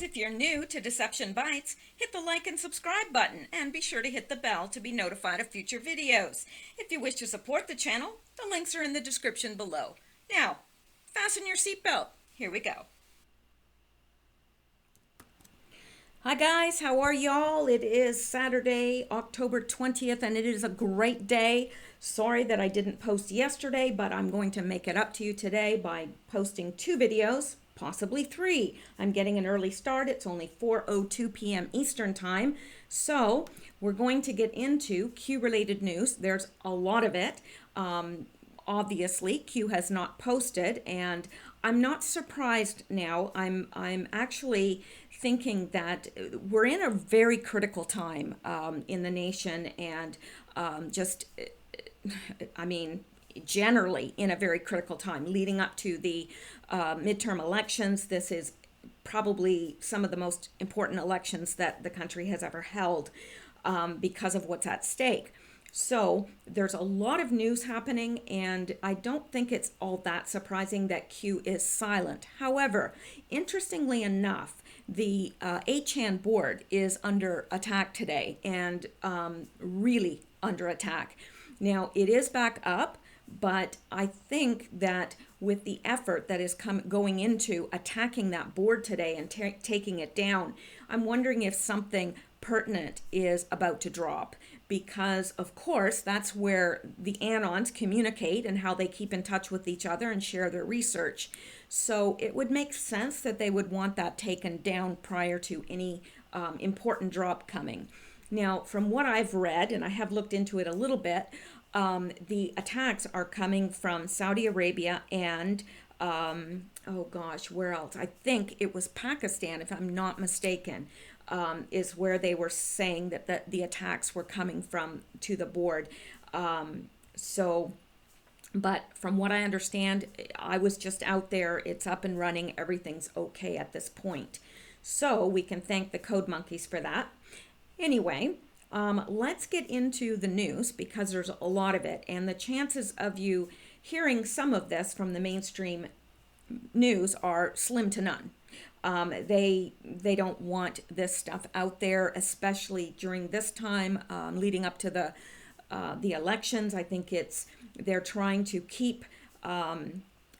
If you're new to Deception Bytes, hit the like and subscribe button and be sure to hit the bell to be notified of future videos. If you wish to support the channel, the links are in the description below. Now, fasten your seatbelt. Here we go. Hi guys, how are y'all? It is Saturday, October 20th, and it is a great day. Sorry that I didn't post yesterday, but I'm going to make it up to you today by posting 2 videos, possibly 3. I'm getting an early start. It's only 4:02 p.m. Eastern Time. So we're going to get into Q-related news. There's a lot of it. Obviously, Q has not posted, and I'm not surprised now. I'm actually thinking that we're in a very critical time in the nation, and generally in a very critical time leading up to the midterm elections. This is probably some of the most important elections that the country has ever held because of what's at stake. So there's a lot of news happening, and I don't think it's all that surprising that Q is silent. However, interestingly enough, the HAN board is under attack today, and really under attack. Now, it is back up, but I think that with the effort that is going into attacking that board today and taking it down, I'm wondering if something pertinent is about to drop, because of course that's where the anons communicate and how they keep in touch with each other and share their research. So it would make sense that they would want that taken down prior to any important drop coming. Now, from what I've read, and I have looked into it a little bit, the attacks are coming from Saudi Arabia and where else? I think it was Pakistan, if I'm not mistaken, is where they were saying that the attacks were coming from to the board. But from what I understand, I was just out there, it's up and running, everything's okay at this point. So we can thank the code monkeys for that. Anyway, let's get into the news, because there's a lot of it, and the chances of you hearing some of this from the mainstream news are slim to none. They don't want this stuff out there, especially during this time leading up to the elections. I think they're trying to keep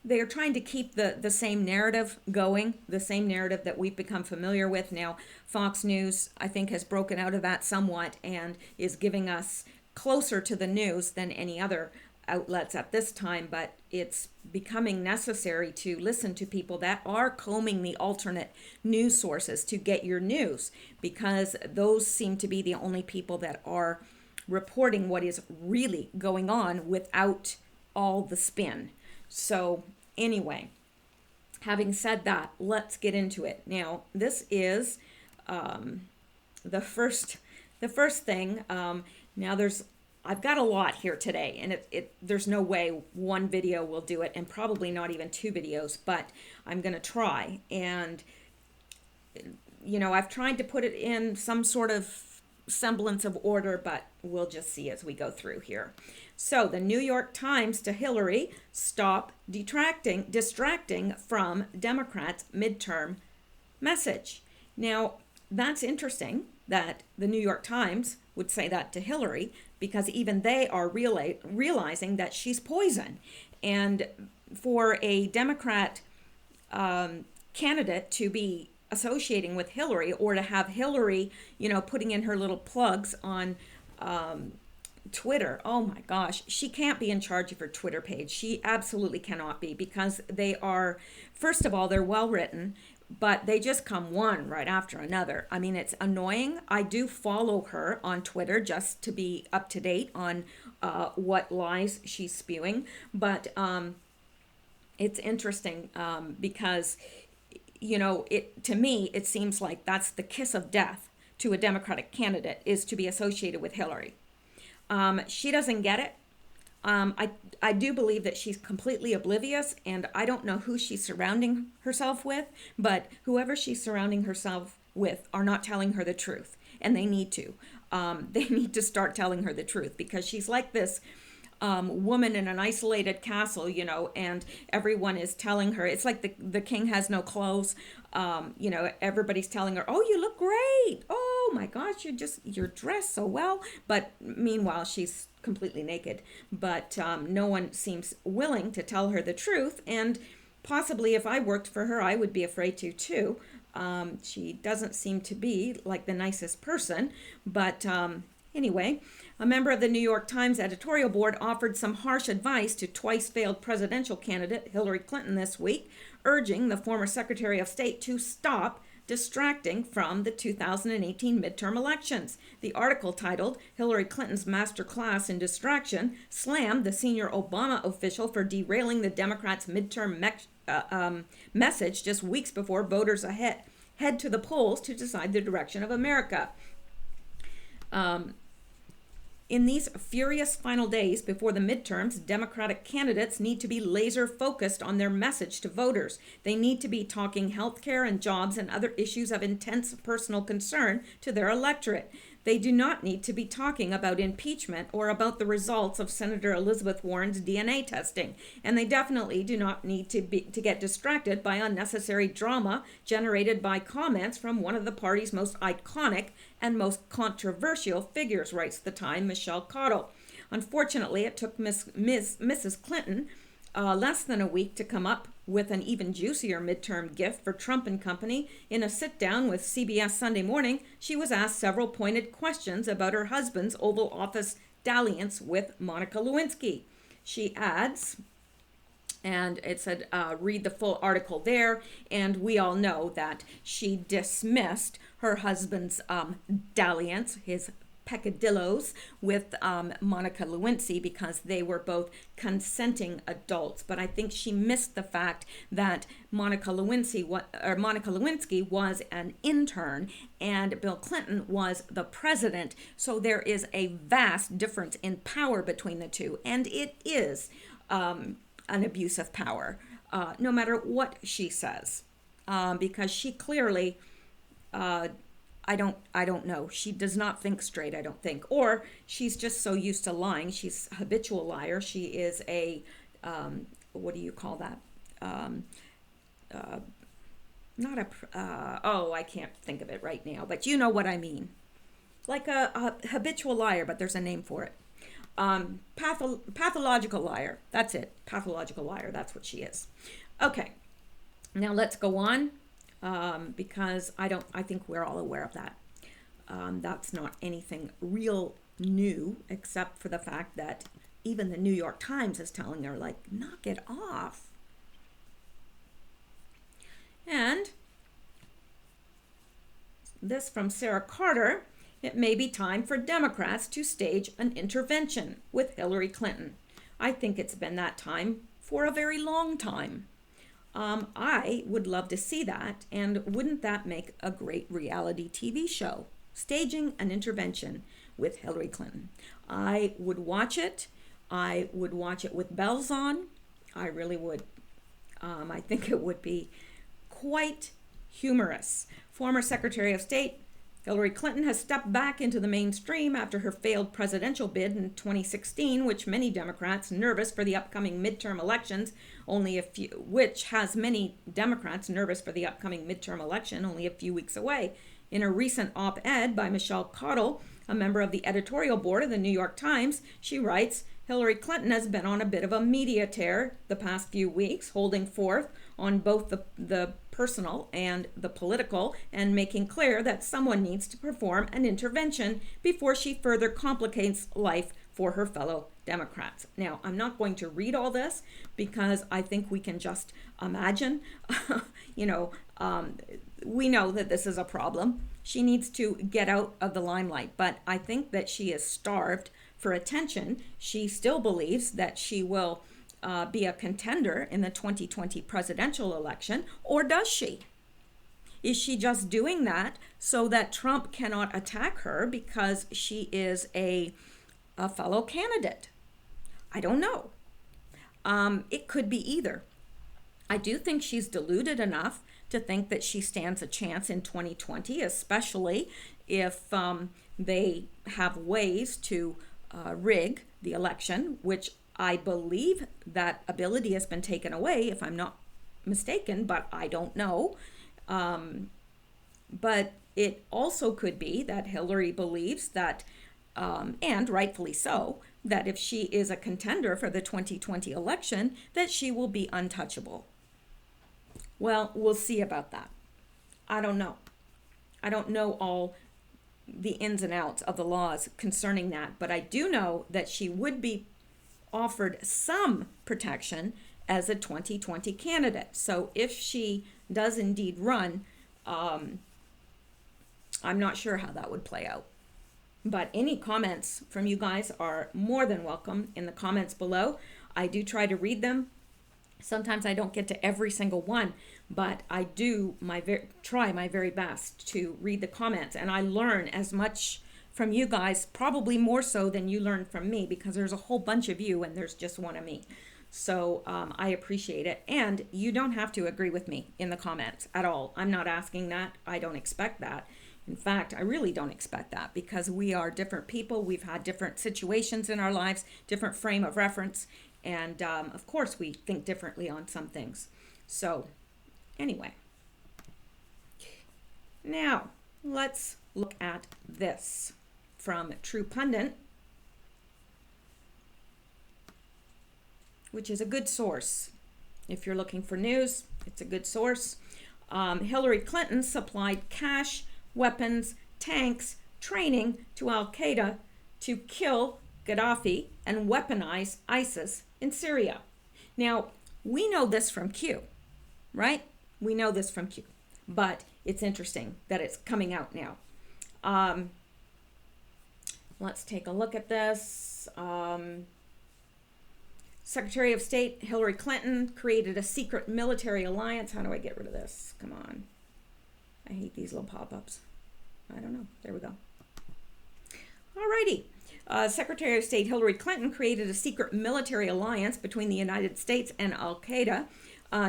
the same narrative going, the same narrative that we've become familiar with. Now, Fox News, I think, has broken out of that somewhat and is giving us closer to the news than any other outlets at this time, but it's becoming necessary to listen to people that are combing the alternate news sources to get your news, because those seem to be the only people that are reporting what is really going on without all the spin. So anyway, having said that, let's get into it. Now, this is the first thing. Now I've got a lot here today, and there's no way one video will do it, and probably not even 2 videos, but I'm going to try. And, I've tried to put it in some sort of semblance of order, but we'll just see as we go through here. So the New York Times to Hillary: stop distracting from Democrats' midterm message. Now, that's interesting that the New York Times would say that to Hillary, because even they are realizing that she's poison. And for a Democrat candidate to be associating with Hillary, or to have Hillary, putting in her little plugs on Twitter, oh my gosh, she can't be in charge of her Twitter page. She absolutely cannot be, because they are, first of all, they're well written, but they just come one right after another. I mean, it's annoying. I do follow her on Twitter just to be up to date on what lies she's spewing, but it's interesting because to me, it seems like that's the kiss of death to a Democratic candidate, is to be associated with Hillary. She doesn't get it. I do believe that she's completely oblivious, and I don't know who she's surrounding herself with, but whoever she's surrounding herself with are not telling her the truth, and they need to. They need to start telling her the truth, because she's like this woman in an isolated castle, and everyone is telling her, it's like the king has no clothes. Everybody's telling her, oh, you look great. Oh my gosh, you're dressed so well. But meanwhile, she's completely naked. But no one seems willing to tell her the truth. And possibly if I worked for her, I would be afraid to too. She doesn't seem to be like the nicest person, but anyway, a member of the New York Times editorial board offered some harsh advice to twice failed presidential candidate Hillary Clinton this week, urging the former Secretary of State to stop distracting from the 2018 midterm elections. The article, titled Hillary Clinton's Master Class in Distraction, slammed the senior Obama official for derailing the Democrats' midterm message just weeks before voters head to the polls to decide the direction of America. In these furious final days before the midterms, Democratic candidates need to be laser focused on their message to voters. They need to be talking healthcare and jobs and other issues of intense personal concern to their electorate. They do not need to be talking about impeachment or about the results of Senator Elizabeth Warren's DNA testing. And they definitely do not need to get distracted by unnecessary drama generated by comments from one of the party's most iconic and most controversial figures, writes the Time, Mishel. Unfortunately, it took Mrs. Clinton less than a week to come up with an even juicier midterm gift for Trump and company. In a sit-down with CBS Sunday Morning, she was asked several pointed questions about her husband's Oval Office dalliance with Monica Lewinsky. She adds, and it said, read the full article there, and we all know that she dismissed her husband's dalliance, his peccadillos with Monica Lewinsky, because they were both consenting adults. But I think she missed the fact that Monica Lewinsky was an intern and Bill Clinton was the president. So there is a vast difference in power between the two, and it is an abuse of power, no matter what she says, because she clearly I don't know. She does not think straight, I don't think. Or she's just so used to lying. She's a habitual liar. She is a, what do you call that? I can't think of it right now, but you know what I mean. Like a habitual liar, but there's a name for it. Pathological liar. That's it. Pathological liar. That's what she is. Okay. Now let's go on. Because I think we're all aware of that. That's not anything real new, except for the fact that even the New York Times is telling her, like, knock it off. And this from Sarah Carter: it may be time for Democrats to stage an intervention with Hillary Clinton. I think it's been that time for a very long time. I would love to see that, and wouldn't that make a great reality TV show? Staging an intervention with Hillary Clinton. I would watch it. I would watch it with bells on. I really would. I think it would be quite humorous. Former Secretary of State Hillary Clinton has stepped back into the mainstream after her failed presidential bid in 2016, which many Democrats nervous for the upcoming midterm elections, only a few weeks away. In a recent op-ed by Mishel, a member of the editorial board of the New York Times, she writes, Hillary Clinton has been on a bit of a media tear the past few weeks, holding forth on both the personal and the political, and making clear that someone needs to perform an intervention before she further complicates life for her fellow Democrats. Now, I'm not going to read all this because I think we can just imagine, we know that this is a problem. She needs to get out of the limelight, but I think that she is starved for attention. She still believes that she will be a contender in the 2020 presidential election, or does she? Is she just doing that so that Trump cannot attack her because she is a fellow candidate? I don't know. It could be either. I do think she's deluded enough to think that she stands a chance in 2020, especially if they have ways to rig the election, which I believe that ability has been taken away, if I'm not mistaken, but I don't know. But it also could be that Hillary believes that, and rightfully so, that if she is a contender for the 2020 election, that she will be untouchable. Well, we'll see about that. I don't know. I don't know all the ins and outs of the laws concerning that, but I do know that she would be offered some protection as a 2020 candidate. So if she does indeed run, I'm not sure how that would play out. But any comments from you guys are more than welcome in the comments below. I do try to read them. Sometimes I don't get to every single one, but I do try my very best to read the comments, and I learn as much from you guys, probably more so than you learn from me, because there's a whole bunch of you and there's just one of me. So I appreciate it. And you don't have to agree with me in the comments at all. I'm not asking that. I don't expect that. In fact, I really don't expect that, because we are different people. We've had different situations in our lives, different frame of reference. And of course, we think differently on some things. So anyway, now let's look at this from True Pundit, which is a good source. If you're looking for news, it's a good source. Hillary Clinton supplied cash, weapons, tanks, training to Al-Qaeda to kill Gaddafi and weaponize ISIS in Syria. Now, we know this from Q, right? We know this from Q, but it's interesting that it's coming out now. Let's take a look at this. Secretary of State Hillary Clinton created a secret military alliance. How do I get rid of this? Come on. I hate these little pop-ups. I don't know. There we go. Alrighty. Secretary of State Hillary Clinton created a secret military alliance between the United States and Al-Qaeda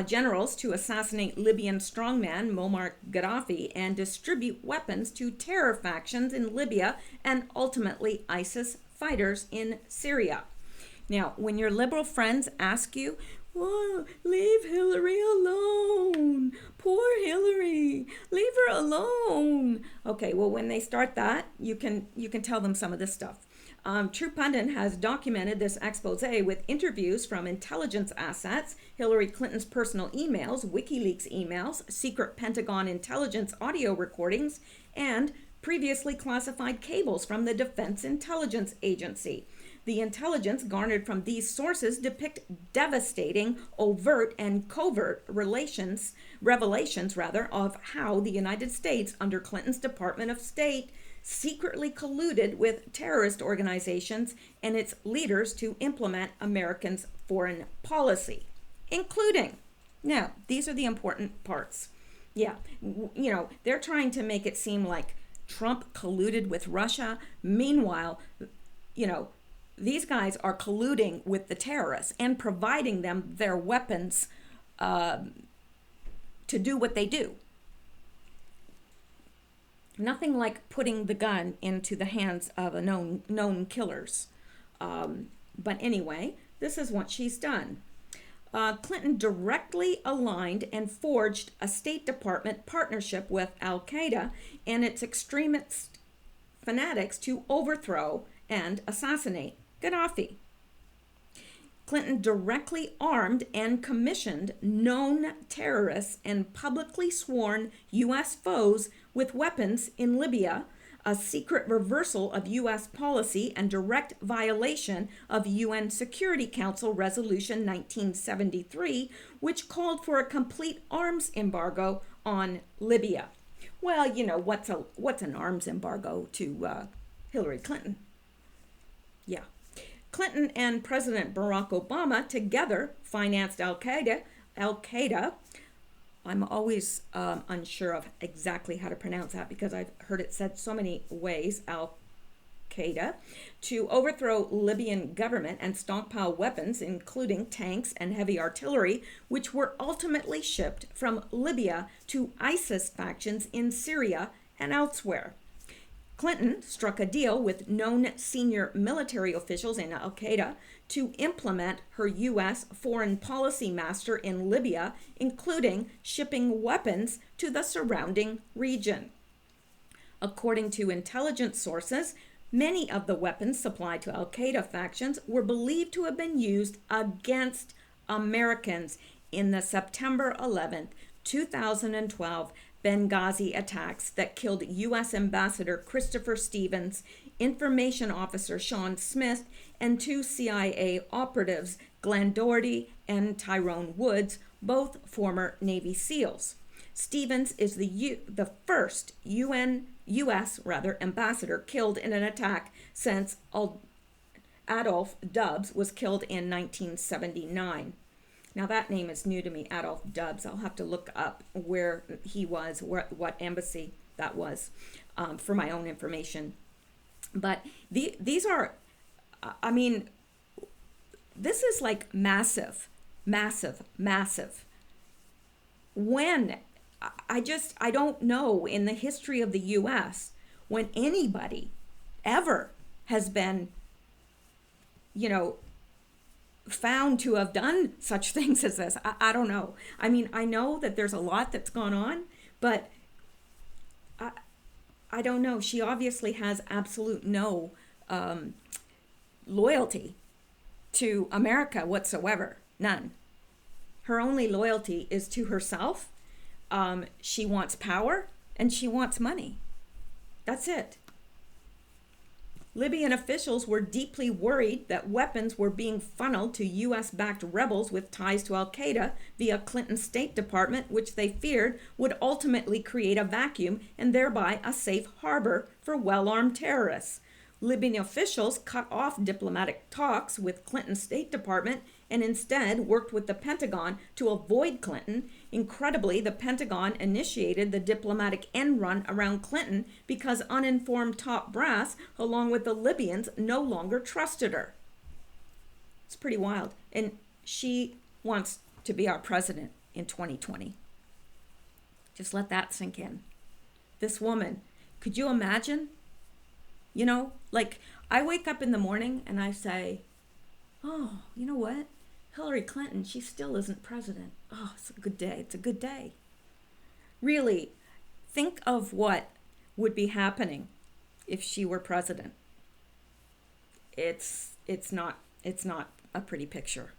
generals to assassinate Libyan strongman Muammar Gaddafi and distribute weapons to terror factions in Libya and ultimately ISIS fighters in Syria. Now, when your liberal friends ask you, "Whoa, leave Hillary alone. Poor Hillary. Leave her alone." Okay, well, when they start that, you can tell them some of this stuff. True Pundit has documented this expose with interviews from intelligence assets, Hillary Clinton's personal emails, WikiLeaks emails, secret Pentagon intelligence audio recordings, and previously classified cables from the Defense Intelligence Agency. The intelligence garnered from these sources depict devastating, overt, and covert revelations of how the United States, under Clinton's Department of State, secretly colluded with terrorist organizations and its leaders to implement Americans' foreign policy, including, now, these are the important parts. Yeah, they're trying to make it seem like Trump colluded with Russia. Meanwhile, these guys are colluding with the terrorists and providing them their weapons to do what they do. Nothing like putting the gun into the hands of a known killers. But anyway, this is what she's done. Clinton directly aligned and forged a State Department partnership with Al-Qaeda and its extremist fanatics to overthrow and assassinate Gaddafi. Clinton directly armed and commissioned known terrorists and publicly sworn U.S. foes with weapons in Libya, a secret reversal of U.S. policy and direct violation of UN Security Council Resolution 1973, which called for a complete arms embargo on Libya. Well, what's an arms embargo to Hillary Clinton? Yeah. Clinton and President Barack Obama together financed Al-Qaeda. I'm always unsure of exactly how to pronounce that because I've heard it said so many ways, Al-Qaeda, to overthrow Libyan government and stockpile weapons, including tanks and heavy artillery, which were ultimately shipped from Libya to ISIS factions in Syria and elsewhere. Clinton struck a deal with known senior military officials in Al Qaeda to implement her U.S. foreign policy master in Libya, including shipping weapons to the surrounding region. According to intelligence sources, many of the weapons supplied to Al Qaeda factions were believed to have been used against Americans in the September 11th, 2012 Benghazi attacks that killed U.S. Ambassador Christopher Stevens, Information Officer Sean Smith, and two CIA operatives, Glenn Doherty and Tyrone Woods, both former Navy SEALs. Stevens is the first U.S. ambassador killed in an attack since Adolph Dubs was killed in 1979. Now that name is new to me, Adolph Dubs. I'll have to look up where he was, what embassy that was, for my own information. But these are, I mean, this is like massive, massive, massive. When, I don't know in the history of the U.S. when anybody ever has been, found to have done such things as this. I don't know. I mean, I know that there's a lot that's gone on, but I don't know. She obviously has absolute no loyalty to America whatsoever. None. Her only loyalty is to herself. She wants power and she wants money. That's it. Libyan officials were deeply worried that weapons were being funneled to U.S.-backed rebels with ties to Al Qaeda via Clinton's State Department, which they feared would ultimately create a vacuum and thereby a safe harbor for well-armed terrorists. Libyan officials cut off diplomatic talks with Clinton's State Department and instead worked with the Pentagon to avoid Clinton. Incredibly, the Pentagon initiated the diplomatic end run around Clinton because uninformed top brass, along with the Libyans, no longer trusted her. It's pretty wild. And she wants to be our president in 2020. Just let that sink in. This woman, could you imagine? Like I wake up in the morning and I say, oh, you know what? Hillary Clinton, she still isn't president. Oh, it's a good day. It's a good day. Really, think of what would be happening if she were president. It's not a pretty picture.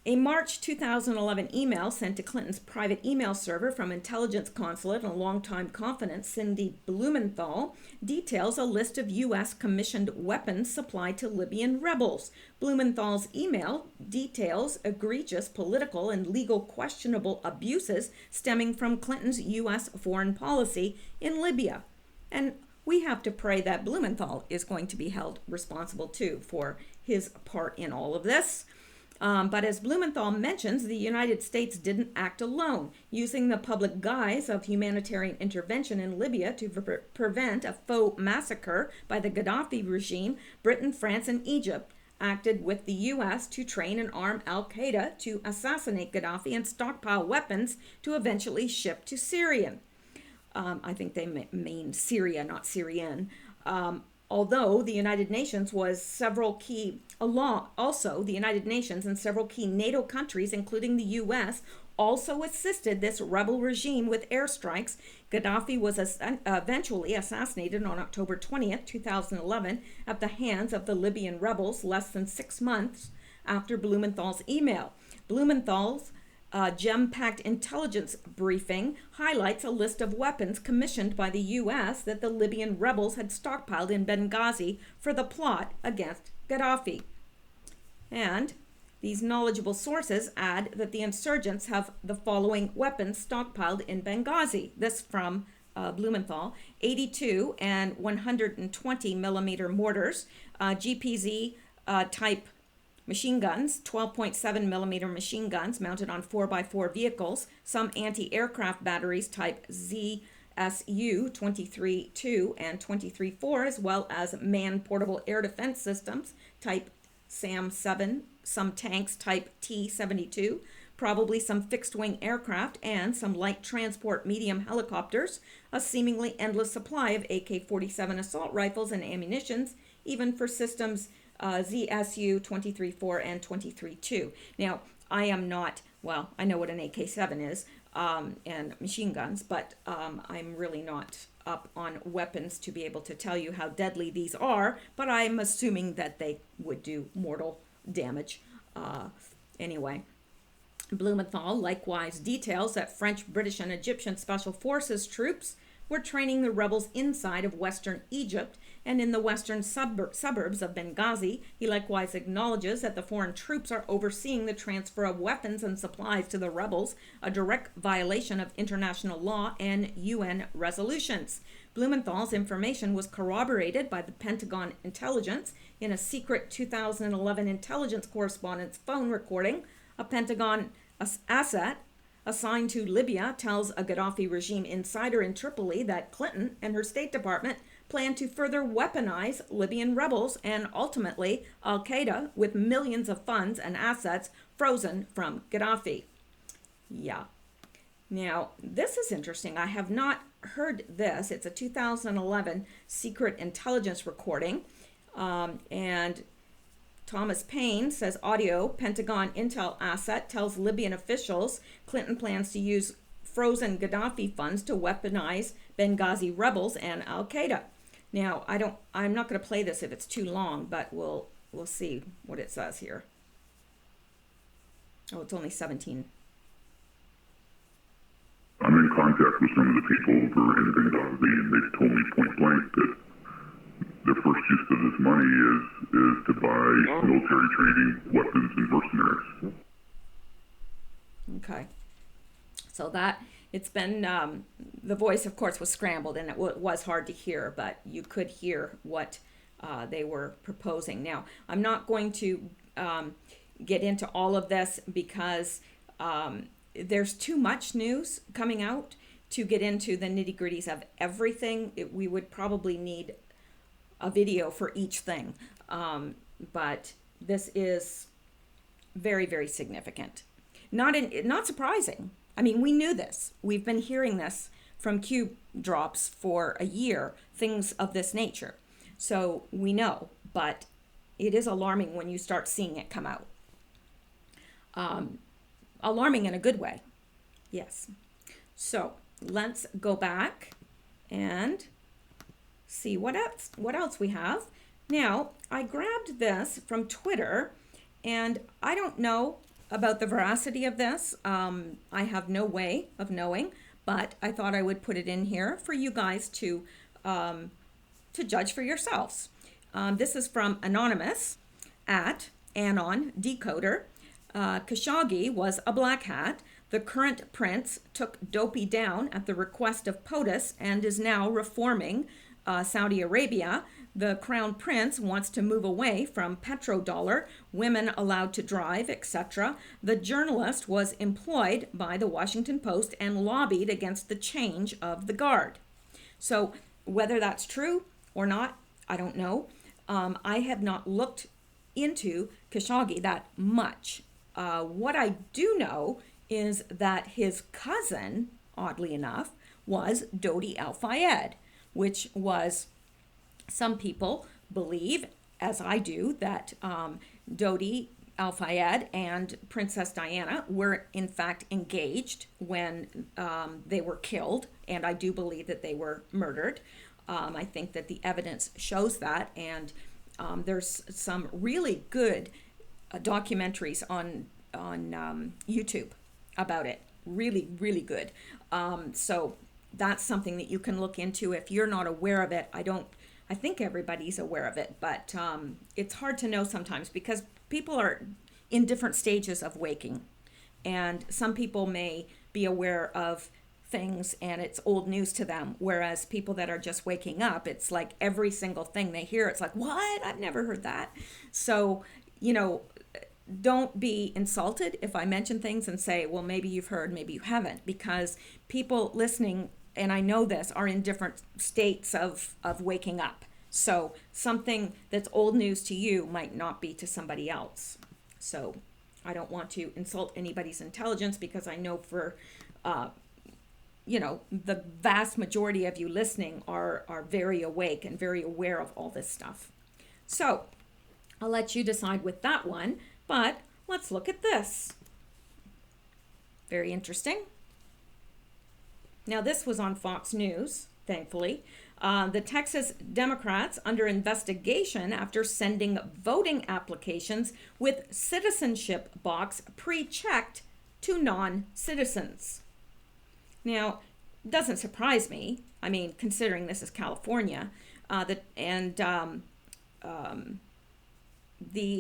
A March 2011 email sent to Clinton's private email server from intelligence consulate and longtime confidant Cindy Blumenthal details a list of U.S. commissioned weapons supplied to Libyan rebels. Blumenthal's email details egregious political and legal questionable abuses stemming from Clinton's U.S. foreign policy in Libya. And we have to pray that Blumenthal is going to be held responsible too for his part in all of this. But as Blumenthal mentions, the United States didn't act alone. Using the public guise of humanitarian intervention in Libya to prevent a faux massacre by the Gaddafi regime, Britain, France, and Egypt acted with the U.S. to train and arm Al-Qaeda to assassinate Gaddafi and stockpile weapons to eventually ship to Syria. I think they mean Syria, not Syrian. Although the United Nations the United Nations and several key NATO countries, including the U.S., also assisted this rebel regime with airstrikes. Gaddafi was eventually assassinated on October 20th, 2011, at the hands of the Libyan rebels less than 6 months after Blumenthal's email. Blumenthal's gem-packed intelligence briefing highlights a list of weapons commissioned by the U.S. that the Libyan rebels had stockpiled in Benghazi for the plot against Gaddafi. And these knowledgeable sources add that the insurgents have the following weapons stockpiled in Benghazi. This from Blumenthal: 82 and 120 millimeter mortars, GPZ type machine guns, 12.7 millimeter machine guns mounted on 4x4 vehicles, some anti-aircraft batteries type ZSU 23-2 and 23-4, as well as man-portable air defense systems type SAM-7, some tanks type T-72, probably some fixed-wing aircraft and some light transport medium helicopters, a seemingly endless supply of AK-47 assault rifles and ammunitions, even for systems ZSU 23-4 and 23-2. Now, I am not, well, I know what an AK-7 is, and machine guns, but I'm really not up on weapons to be able to tell you how deadly these are, but I'm assuming that they would do mortal damage. Anyway, Blumenthal likewise details that French, British, and Egyptian Special Forces troops were training the rebels inside of western Egypt and in the western suburbs of Benghazi. He likewise acknowledges that the foreign troops are overseeing the transfer of weapons and supplies to the rebels, a direct violation of international law and UN resolutions. Blumenthal's information was corroborated by the Pentagon intelligence in a secret 2011 intelligence correspondence phone recording. A Pentagon asset assigned to Libya tells a Gaddafi regime insider in Tripoli that Clinton and her State Department plan to further weaponize Libyan rebels and ultimately Al-Qaeda with millions of funds and assets frozen from Gaddafi. Yeah. Now, this is interesting. I have not heard this. It's a 2011 secret intelligence recording. And Thomas Payne says audio, Pentagon intel asset tells Libyan officials Clinton plans to use frozen Gaddafi funds to weaponize Benghazi rebels and Al-Qaeda. Now, I'm not going to play this if it's too long, but we'll see what it says here. Oh, it's only 17. I'm in contact with some of the people over in Benghazi, and they've told me point blank that the first use of this money is to buy military training, weapons, and mercenaries. Okay. So that, it's been, the voice, of course, was scrambled, and it was hard to hear, but you could hear what they were proposing. Now, I'm not going to get into all of this because there's too much news coming out to get into the nitty-gritties of everything. We would probably need a video for each thing, but this is very, very significant. Not surprising. I mean, we knew this. We've been hearing this from Q drops for a year, things of this nature. So we know, but it is alarming when you start seeing it come out. Alarming in a good way. Yes. So let's go back and see what else we have. Now, I grabbed this from Twitter, and I don't know about the veracity of this. I have no way of knowing, but I thought I would put it in here for you guys to judge for yourselves. This is from Anonymous at Anon Decoder. Khashoggi was a black hat. The current prince took Dopey down at the request of POTUS and is now reforming Saudi Arabia. The crown prince wants to move away from petrodollar, women allowed to drive, etc. The journalist was employed by the Washington Post and lobbied against the change of the guard. So whether that's true or not, I don't know. I have not looked into Khashoggi that much. What I do know is that his cousin, oddly enough, was Dodi Al-Fayed, which was, some people believe, as I do, that Dodi Al-Fayed and Princess Diana were in fact engaged when they were killed, and I do believe that they were murdered. I think that the evidence shows that, and there's some really good documentaries on YouTube about it. Really, really good. So that's something that you can look into if you're not aware of it. I think everybody's aware of it, but it's hard to know sometimes because people are in different stages of waking, and some people may be aware of things and it's old news to them, whereas people that are just waking up, it's like every single thing they hear, it's like, what? I've never heard that. So, don't be insulted if I mention things and say, well, maybe you've heard, maybe you haven't, because people listening, and I know this, are in different states of waking up. So something that's old news to you might not be to somebody else. So I don't want to insult anybody's intelligence because I know for, the vast majority of you listening are very awake and very aware of all this stuff. So I'll let you decide with that one, but let's look at this. Very interesting. Now, this was on Fox News, thankfully. The Texas Democrats under investigation after sending voting applications with citizenship box pre-checked to non-citizens. Now, it doesn't surprise me. I mean, considering this is California, the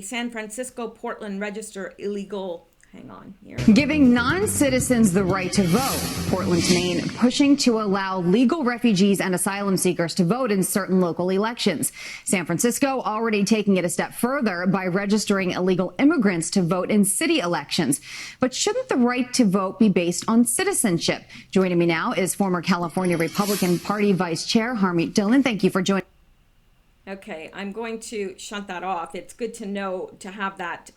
San Francisco Portland Register illegal. Hang on here. Giving non-citizens the right to vote. Portland's Maine pushing to allow legal refugees and asylum seekers to vote in certain local elections. San Francisco already taking it a step further by registering illegal immigrants to vote in city elections. But shouldn't the right to vote be based on citizenship? Joining me now is former California Republican Party Vice Chair Harmeet Dillon. Thank you for joining. Okay, I'm going to shut that off. It's good to know, to have that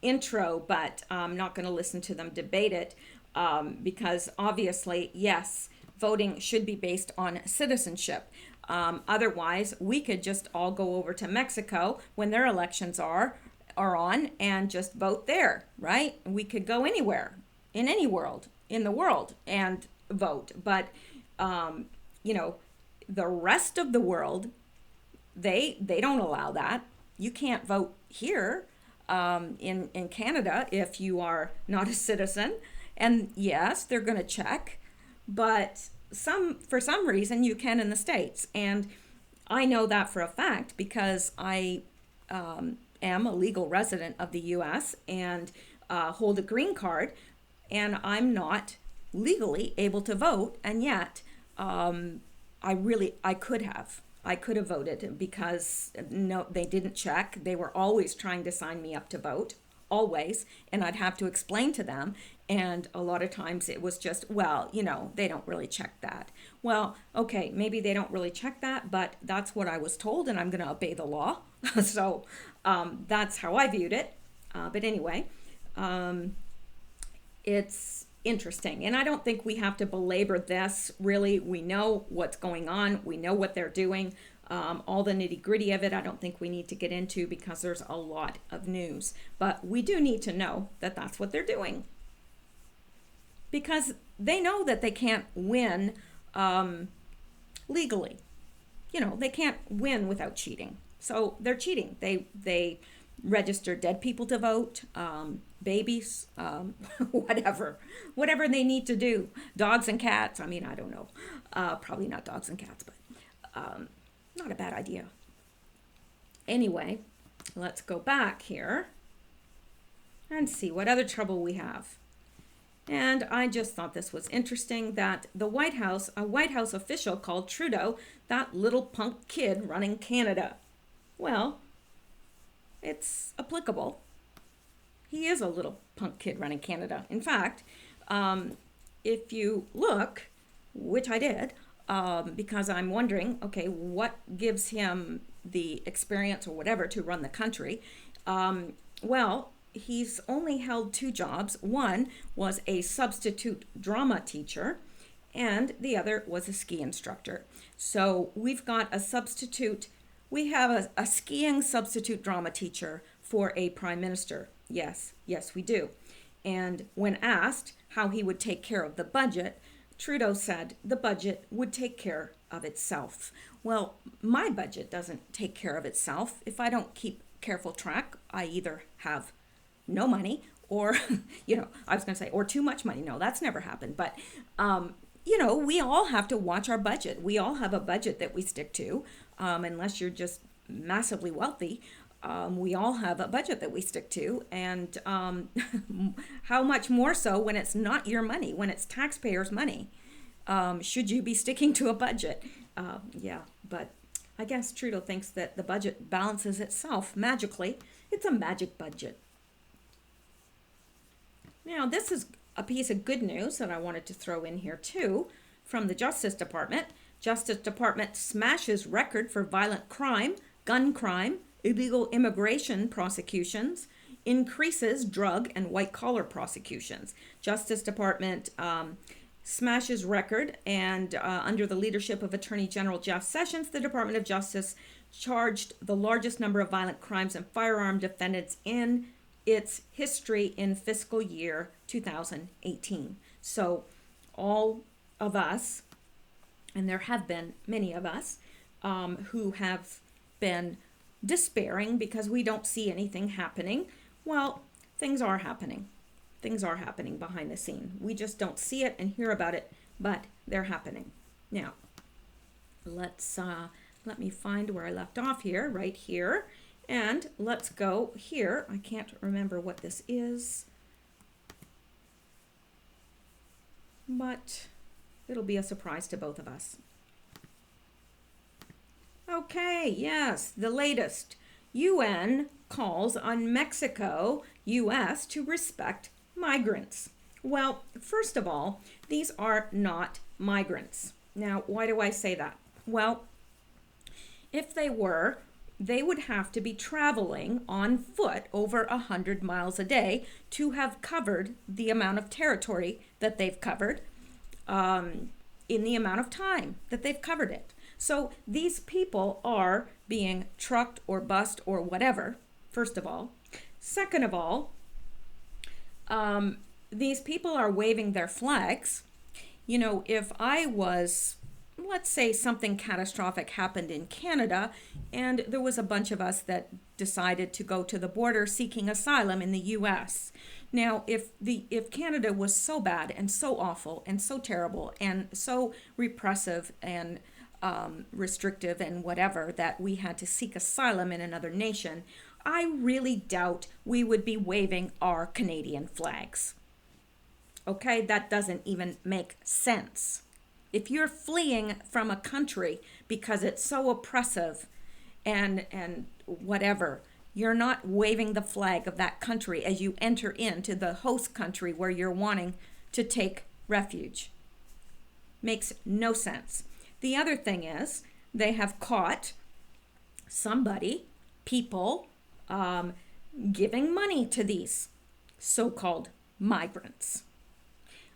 intro, but I'm not going to listen to them debate it because obviously, yes, voting should be based on citizenship. Otherwise, we could just all go over to Mexico when their elections are on and just vote there, right? We could go anywhere in any world in the world and vote, but the rest of the world, they don't allow that. You can't vote here. In Canada, if you are not a citizen, and yes, they're going to check, but for some reason you can in the States, and I know that for a fact because I am a legal resident of the U.S. and hold a green card, and I'm not legally able to vote, and yet I could have voted because no, they didn't check. They were always trying to sign me up to vote, always, and I'd have to explain to them. And a lot of times it was just, well, they don't really check that. Well, okay, maybe they don't really check that, but that's what I was told, and I'm going to obey the law. So that's how I viewed it. But anyway, it's interesting. And I don't think we have to belabor this. Really, we know what's going on. We know what they're doing. All the nitty gritty of it, I don't think we need to get into because there's a lot of news. But we do need to know that that's what they're doing. Because they know that they can't win legally. They can't win without cheating. So they're cheating. They register dead people to vote, babies, whatever they need to do. Dogs and cats. I mean, I don't know. Probably not dogs and cats, but not a bad idea. Anyway, let's go back here and see what other trouble we have. And I just thought this was interesting that a White House official called Trudeau that little punk kid running Canada. Well, it's applicable. He is a little punk kid running Canada. In fact, if you look, which I did, because I'm wondering, okay, what gives him the experience or whatever to run the country? Well, he's only held 2 jobs. One was a substitute drama teacher, and the other was a ski instructor. So we've got we have a skiing substitute drama teacher for a prime minister. Yes, we do. And when asked how he would take care of the budget, Trudeau said the budget would take care of itself. Well, my budget doesn't take care of itself. If I don't keep careful track, I either have no money or, I was going to say, or too much money. No, that's never happened. But, we all have to watch our budget. We all have a budget that we stick to, unless you're just massively wealthy. We all have a budget that we stick to, and how much more so when it's not your money, when it's taxpayers' money. Should you be sticking to a budget? But I guess Trudeau thinks that the budget balances itself magically. It's a magic budget. Now, this is a piece of good news that I wanted to throw in here too, from the Justice Department. Justice Department smashes record for violent crime, gun crime, illegal immigration prosecutions increases drug and white-collar prosecutions. Justice Department smashes record, and under the leadership of Attorney General Jeff Sessions, the Department of Justice charged the largest number of violent crimes and firearm defendants in its history in fiscal year 2018. So all of us, and there have been many of us, who have been despairing because we don't see anything happening. Well, things are happening. Things are happening behind the scene. We just don't see it and hear about it, but they're happening. Now, let me find where I left off here, right here, and let's go here. I can't remember what this is, but it'll be a surprise to both of us. Okay, yes, the latest. UN calls on Mexico, US to respect migrants. Well, first of all, these are not migrants. Now, why do I say that? Well, if they were, they would have to be traveling on foot over 100 miles a day to have covered the amount of territory that they've covered in the amount of time that they've covered it. So these people are being trucked or bused or whatever, first of all. Second of all, these people are waving their flags. You know, if I was, let's say something catastrophic happened in Canada and there was a bunch of us that decided to go to the border seeking asylum in the US. Now, if Canada was so bad and so awful and so terrible and so repressive and restrictive and whatever that we had to seek asylum in another nation, I really doubt we would be waving our Canadian flags. Okay, that doesn't even make sense. If you're fleeing from a country because it's so oppressive and whatever, you're not waving the flag of that country as you enter into the host country where you're wanting to take refuge. Makes no sense. The other thing is they have caught people giving money to these so-called migrants.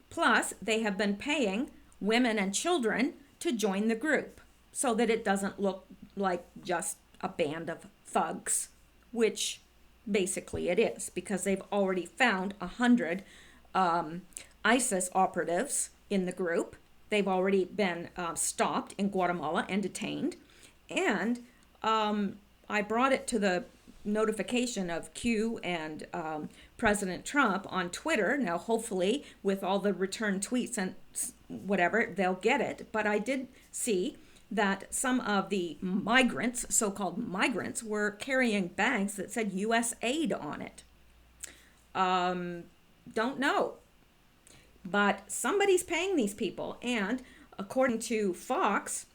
Plus, they have been paying women and children to join the group so that it doesn't look like just a band of thugs, which basically it is, because they've already found 100 ISIS operatives in the group. They've already been stopped in Guatemala and detained. And I brought it to the notification of Q and President Trump on Twitter. Now, hopefully, with all the return tweets and whatever, they'll get it. But I did see that some of the migrants, so-called migrants, were carrying bags that said U.S. aid on it. Don't know. But somebody's paying these people. And according to Fox,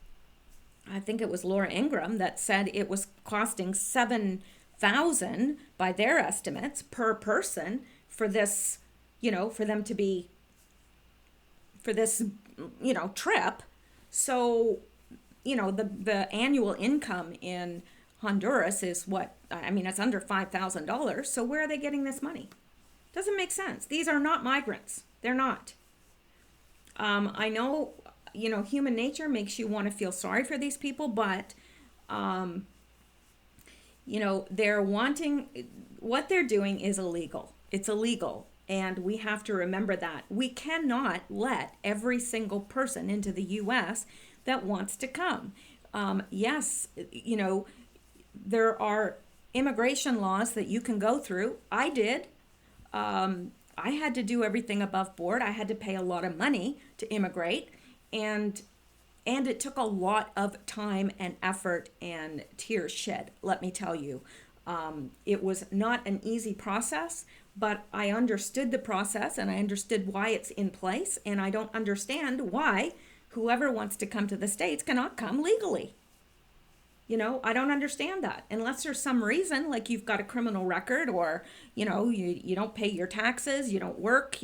I think it was Laura Ingraham that said it was costing $7,000 by their estimates per person for this, for them to be, for this, trip. So, the annual income in Honduras is what? I mean, it's under $5,000. So where are they getting this money? Doesn't make sense. These are not migrants. They're not. I know, human nature makes you want to feel sorry for these people, but, they're wanting, what they're doing is illegal. It's illegal. And we have to remember that. We cannot let every single person into the U.S. that wants to come. Yes, there are immigration laws that you can go through. I did. I had to do everything above board. I had to pay a lot of money to immigrate, and it took a lot of time and effort and tears shed, let me tell you. It was not an easy process, but I understood the process and I understood why it's in place, and I don't understand why whoever wants to come to the States cannot come legally. I don't understand that unless there's some reason, like you've got a criminal record, or, you don't pay your taxes, you don't work,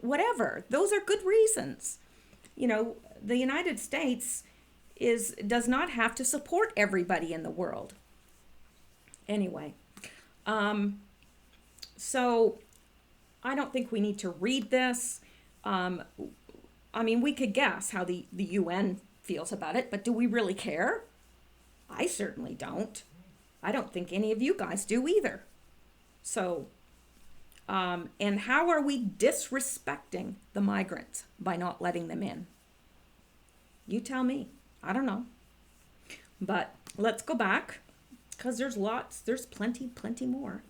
whatever. Those are good reasons. The United States does not have to support everybody in the world. Anyway, So I don't think we need to read this. I mean, we could guess how the UN feels about it, but do we really care? I certainly don't. I don't think any of you guys do either. So, and how are we disrespecting the migrants by not letting them in? You tell me. I don't know. But let's go back, because there's plenty more.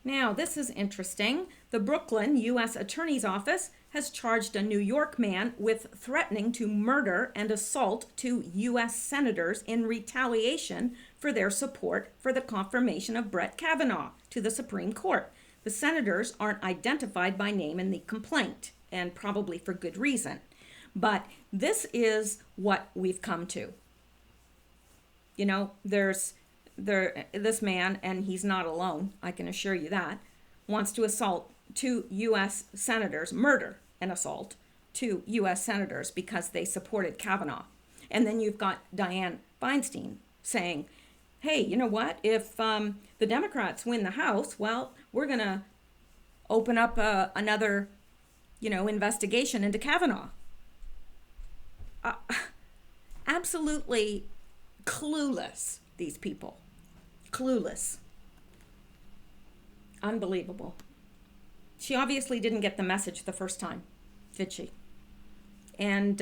Now, this is interesting. The Brooklyn U.S. Attorney's Office has charged a New York man with threatening to murder and assault two U.S. senators in retaliation for their support for the confirmation of Brett Kavanaugh to the Supreme Court. The senators aren't identified by name in the complaint, and probably for good reason. But this is what we've come to. You know, this man, and he's not alone, I can assure you that, wants to assault two U.S. senators, murder and assault two U.S. senators because they supported Kavanaugh. And then you've got Dianne Feinstein saying, hey, you know what? If the Democrats win the House, well, we're going to open up another, investigation into Kavanaugh. Absolutely clueless, these people. Clueless. Unbelievable. She obviously didn't get the message the first time, did she? And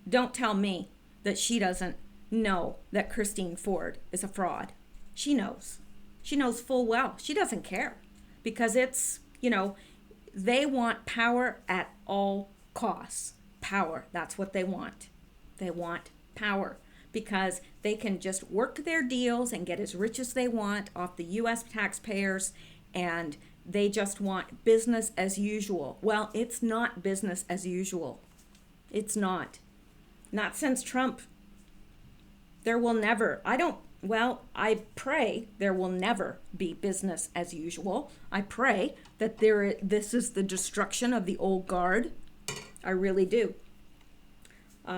don't tell me that she doesn't know that Christine Ford is a fraud. She knows. She knows full well. She doesn't care because it's, they want power at all costs. Power. That's what they want. They want power because they can just work their deals and get as rich as they want off the U.S. taxpayers, and they just want business as usual. Well, it's not business as usual. It's not. Not since Trump. There will never, I pray there will never be business as usual. I pray that this is the destruction of the old guard. I really do.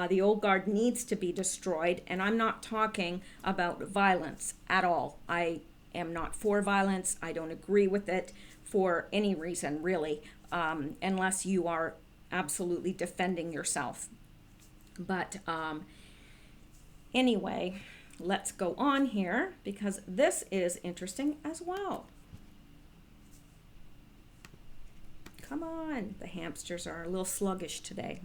The old guard needs to be destroyed, and I'm not talking about violence at all. I am not for violence. I don't agree with it for any reason, really, unless you are absolutely defending yourself. But anyway, let's go on here because this is interesting as well. Come on, the hamsters are a little sluggish today.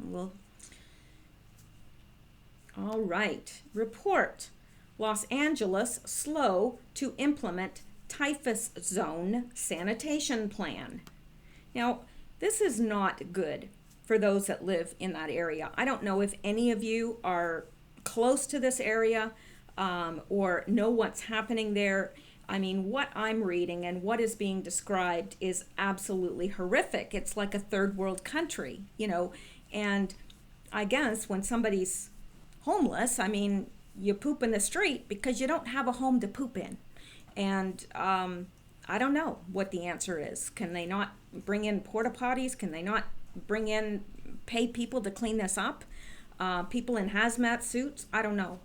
All right, report. Los Angeles slow to implement typhus zone sanitation plan. Now, this is not good for those that live in that area. I don't know if any of you are close to this area or know what's happening there. I mean, what I'm reading and what is being described is absolutely horrific. It's like a third world country, and I guess when somebody's homeless, I mean, you poop in the street because you don't have a home to poop in. And I don't know what the answer is. Can they not bring in porta potties? Can they not pay people to clean this up? People in hazmat suits? I don't know.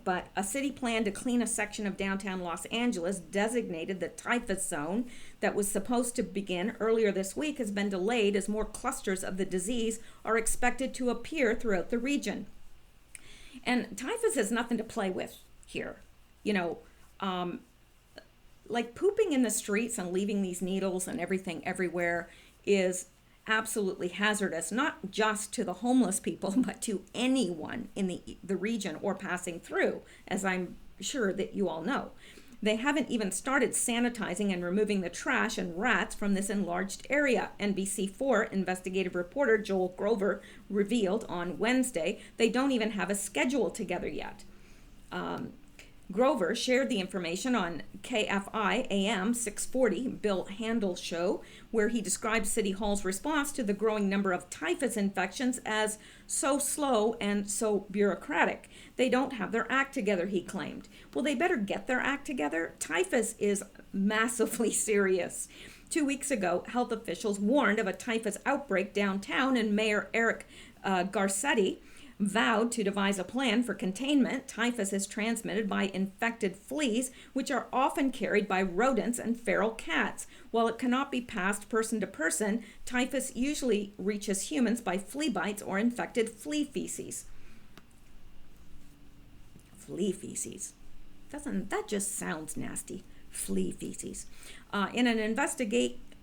But a city plan to clean a section of downtown Los Angeles designated the typhus zone that was supposed to begin earlier this week has been delayed as more clusters of the disease are expected to appear throughout the region. And typhus has nothing to play with here. Like pooping in the streets and leaving these needles and everything everywhere is absolutely hazardous, not just to the homeless people, but to anyone in the region or passing through, as I'm sure that you all know. They haven't even started sanitizing and removing the trash and rats from this enlarged area. NBC4 investigative reporter Joel Grover revealed on Wednesday they don't even have a schedule together yet. Grover shared the information on KFI AM 640 Bill Handel show, where he described City Hall's response to the growing number of typhus infections as so slow and so bureaucratic. They don't have their act together, he claimed. Well, they better get their act together. Typhus is massively serious. 2 weeks ago, health officials warned of a typhus outbreak downtown, and Mayor Eric Garcetti vowed to devise a plan for containment. Typhus is transmitted by infected fleas, which are often carried by rodents and feral cats. While it cannot be passed person to person, typhus usually reaches humans by flea bites or infected flea feces. Flea feces. That just sounds nasty. Flea feces.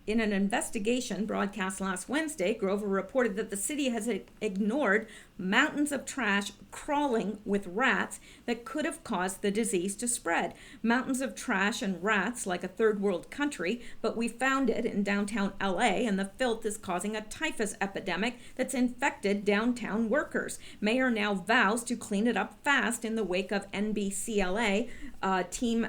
In an investigation broadcast last Wednesday, Grover reported that the city has ignored mountains of trash crawling with rats that could have caused the disease to spread. Mountains of trash and rats like a third world country, but we found it in downtown LA, and the filth is causing a typhus epidemic that's infected downtown workers. Mayor now vows to clean it up fast in the wake of NBCLA team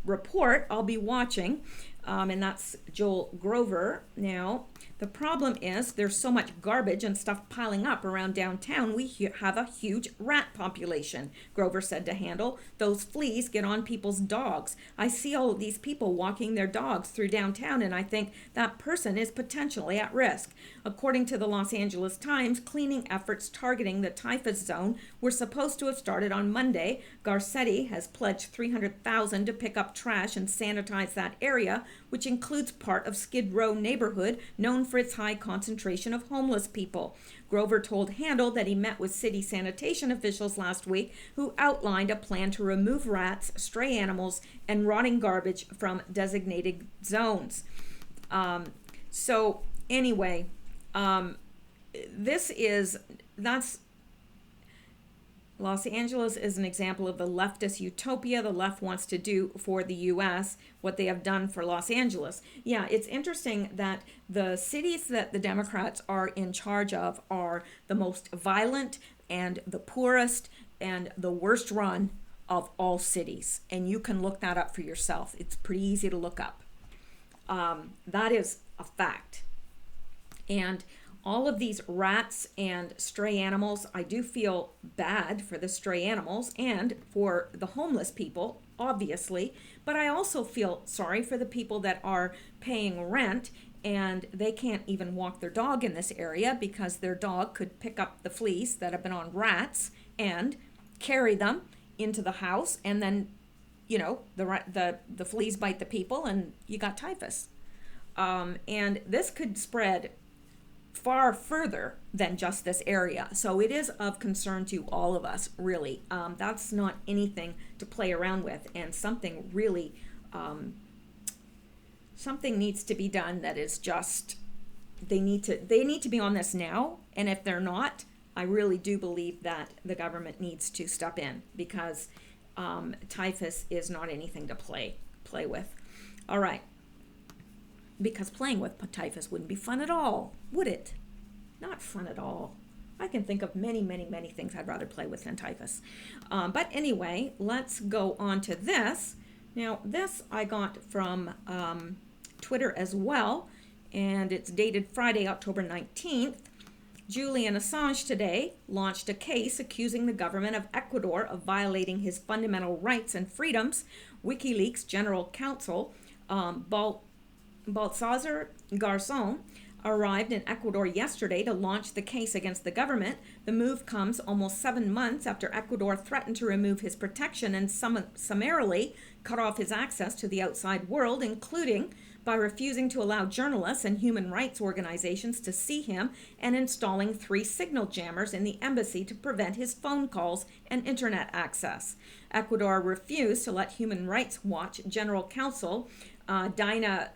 report. I'll be watching. And that's Joel Grover. Now, the problem is there's so much garbage and stuff piling up around downtown, we have a huge rat population, Grover said to Handle. Those fleas get on people's dogs. I see all of these people walking their dogs through downtown, and I think that person is potentially at risk. According to the Los Angeles Times, cleaning efforts targeting the typhus zone were supposed to have started on Monday. Garcetti has pledged $300,000 to pick up trash and sanitize that area, which includes part of Skid Row neighborhood, known for its high concentration of homeless people. Grover told Handel that he met with city sanitation officials last week who outlined a plan to remove rats, stray animals, and rotting garbage from designated zones. That's Los Angeles is an example of the leftist utopia the left wants to do for the U.S., what they have done for Los Angeles. Yeah, it's interesting that the cities that the Democrats are in charge of are the most violent and the poorest and the worst run of all cities. And you can look that up for yourself. It's pretty easy to look up. That is a fact. And all of these rats and stray animals, I do feel bad for the stray animals and for the homeless people, obviously, but I also feel sorry for the people that are paying rent and they can't even walk their dog in this area because their dog could pick up the fleas that have been on rats and carry them into the house, and then, you know, the fleas bite the people and you got typhus. And this could spread far further than just this area. So it is of concern to all of us, really. That's not anything to play around with, and something really, something needs to be done that is just, they need to be on this now, and if they're not, I really do believe that the government needs to step in, because typhus is not anything to play with. All right. Because playing with typhus wouldn't be fun at all, would it? Not fun at all. I can think of many, many, many things I'd rather play with than typhus. But anyway, let's go on to this. Now, this I got from Twitter as well, and it's dated Friday, October 19th. Julian Assange today launched a case accusing the government of Ecuador of violating his fundamental rights and freedoms. WikiLeaks General Counsel Baltasar Garzón arrived in Ecuador yesterday to launch the case against the government. The move comes almost 7 months after Ecuador threatened to remove his protection and summarily cut off his access to the outside world, including by refusing to allow journalists and human rights organizations to see him and installing 3 signal jammers in the embassy to prevent his phone calls and internet access. Ecuador refused to let Human Rights Watch General Counsel Dina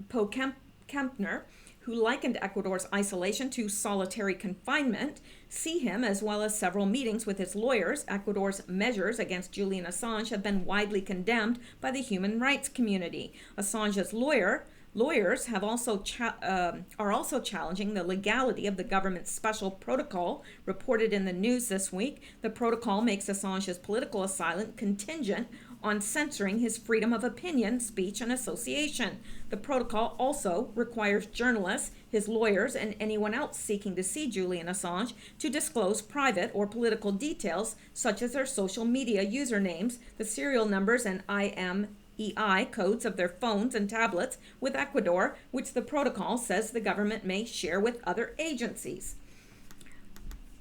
Kempner, who likened Ecuador's isolation to solitary confinement, see him, as well as several meetings with his lawyers. Ecuador's measures against Julian Assange have been widely condemned by the human rights community. Assange's lawyers have are also challenging the legality of the government's special protocol reported in the news this week. The protocol makes Assange's political asylum contingent on censoring his freedom of opinion, speech, and association. The protocol also requires journalists, his lawyers, and anyone else seeking to see Julian Assange to disclose private or political details such as their social media usernames, the serial numbers, and IMEI codes of their phones and tablets with Ecuador, which the protocol says the government may share with other agencies.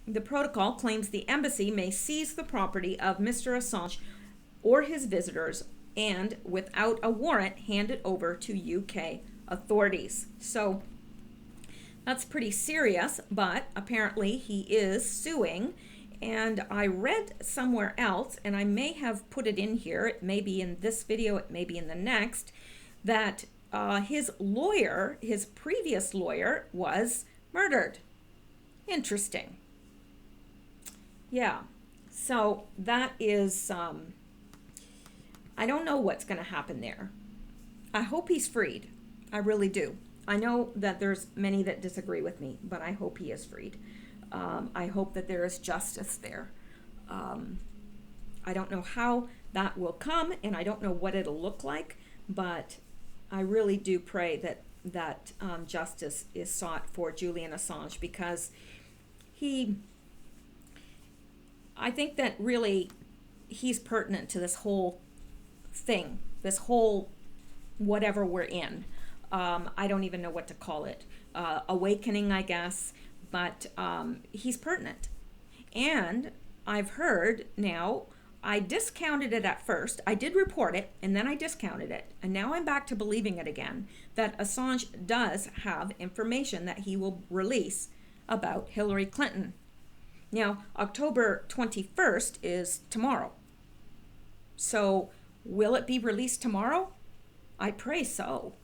The protocol claims the embassy may seize the property of Mr. Assange or his visitors and, without a warrant, hand it over to UK authorities. So that's pretty serious, but apparently he is suing. And I read somewhere else, and I may have put it in here, it may be in this video, it may be in the next, that his lawyer, his previous lawyer, was murdered. Interesting. Yeah, so that is, I don't know what's going to happen there. I hope he's freed. I really do. I know that there's many that disagree with me, but I hope he is freed. I hope that there is justice there. I don't know how that will come, and I don't know what it'll look like, but I really do pray that justice is sought for Julian Assange, because I think that really he's pertinent to this whole thing, this whole whatever we're in. I don't even know what to call it. Awakening, I guess, but he's pertinent. And I've heard now, I discounted it at first. I did report it, and then I discounted it. And now I'm back to believing it again, that Assange does have information that he will release about Hillary Clinton. Now, October 21st is tomorrow. So, will it be released tomorrow? I pray so.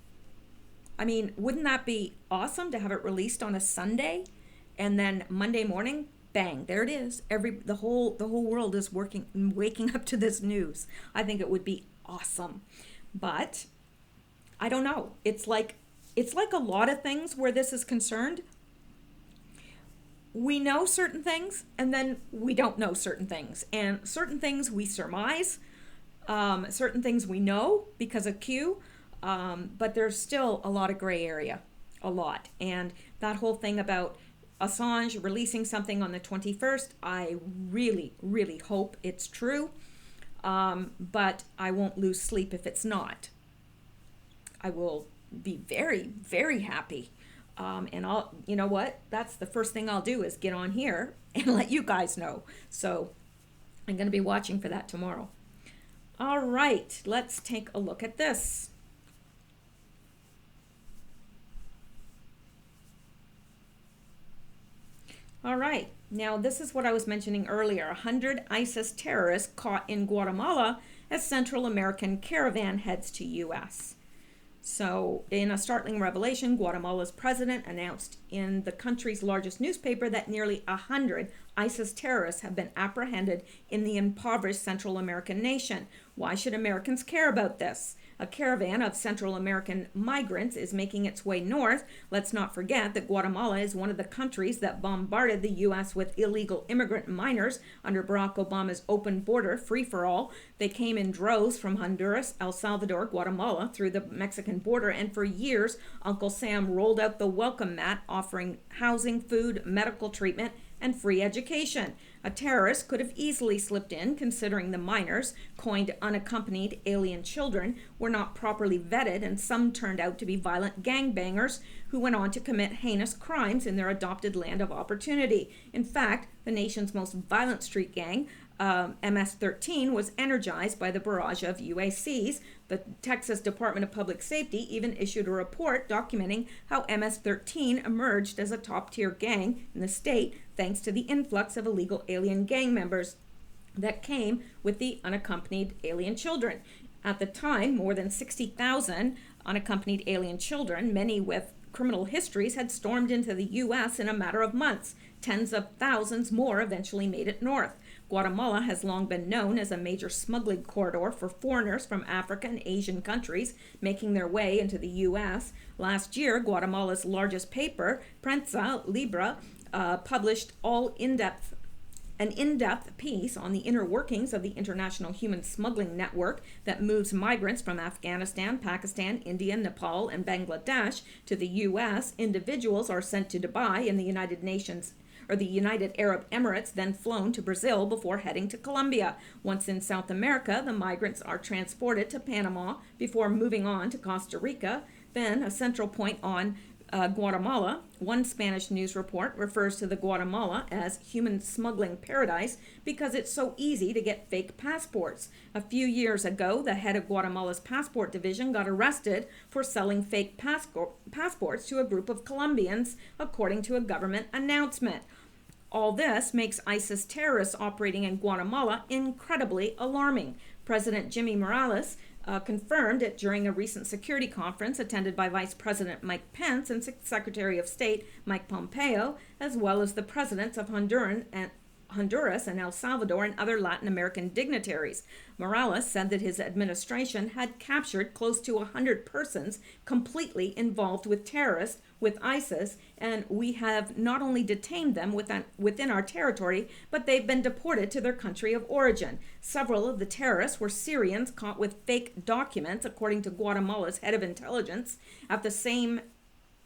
I mean, wouldn't that be awesome to have it released on a Sunday, and then Monday morning, bang, there it is. The whole world is waking up to this news. I think it would be awesome. But I don't know. It's like a lot of things where this is concerned. We know certain things, and then we don't know certain things. And certain things we surmise, certain things we know because of Q, but there's still a lot of gray area, a lot. And that whole thing about Assange releasing something on the 21st, I really, really hope it's true, but I won't lose sleep if it's not. I will be very, very happy. And you know what? That's the first thing I'll do is get on here and let you guys know. So I'm going to be watching for that tomorrow. All right, let's take a look at this. All right, now this is what I was mentioning earlier. 100 ISIS terrorists caught in Guatemala as Central American caravan heads to U.S. So, in a startling revelation, Guatemala's president announced in the country's largest newspaper that nearly 100 ISIS terrorists have been apprehended in the impoverished Central American nation. Why should Americans care about this? A caravan of Central American migrants is making its way north. Let's not forget that Guatemala is one of the countries that bombarded the U.S. with illegal immigrant minors under Barack Obama's open border free-for-all. They came in droves from Honduras, El Salvador, Guatemala, through the Mexican border, and for years, Uncle Sam rolled out the welcome mat, offering housing, food, medical treatment, and free education. A terrorist could have easily slipped in, considering the minors, coined unaccompanied alien children, were not properly vetted, and some turned out to be violent gangbangers who went on to commit heinous crimes in their adopted land of opportunity. In fact, the nation's most violent street gang, MS-13, was energized by the barrage of UACs. The Texas Department of Public Safety even issued a report documenting how MS-13 emerged as a top-tier gang in the state thanks to the influx of illegal alien gang members that came with the unaccompanied alien children. At the time, more than 60,000 unaccompanied alien children, many with criminal histories, had stormed into the U.S. in a matter of months. Tens of thousands more eventually made it north. Guatemala has long been known as a major smuggling corridor for foreigners from Africa and Asian countries making their way into the U.S. Last year, Guatemala's largest paper, Prensa Libre, published an in-depth piece on the inner workings of the international human smuggling network that moves migrants from Afghanistan, Pakistan, India, Nepal, and Bangladesh to the U.S. Individuals are sent to Dubai in the United Arab Emirates, then flown to Brazil before heading to Colombia. Once in South America, the migrants are transported to Panama before moving on to Costa Rica, then a central point on Guatemala. One Spanish news report refers to the Guatemala as human smuggling paradise because it's so easy to get fake passports. A few years ago, the head of Guatemala's passport division got arrested for selling fake passports to a group of Colombians, according to a government announcement. All this makes ISIS terrorists operating in Guatemala incredibly alarming. President Jimmy Morales confirmed it during a recent security conference attended by Vice President Mike Pence and Secretary of State Mike Pompeo, as well as the presidents of Honduras and El Salvador and other Latin American dignitaries. Morales said that his administration had captured close to 100 persons completely involved with terrorists, with ISIS, and we have not only detained them within our territory, but they've been deported to their country of origin. Several of the terrorists were Syrians caught with fake documents, according to Guatemala's head of intelligence. At the same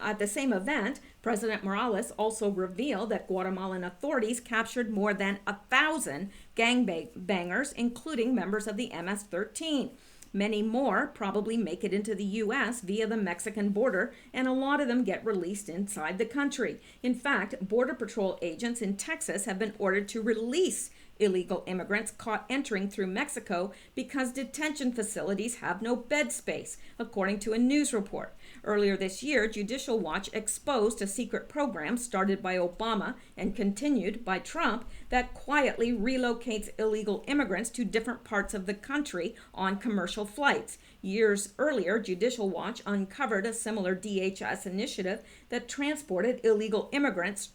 event, President Morales also revealed that Guatemalan authorities captured more than 1,000 gangbangers, including members of the MS-13. Many more probably make it into the U.S. via the Mexican border, and a lot of them get released inside the country. In fact, Border Patrol agents in Texas have been ordered to release illegal immigrants caught entering through Mexico because detention facilities have no bed space, according to a news report. Earlier this year, Judicial Watch exposed a secret program started by Obama and continued by Trump that quietly relocates illegal immigrants to different parts of the country on commercial flights. Years earlier, Judicial Watch uncovered a similar DHS initiative that transported illegal immigrants,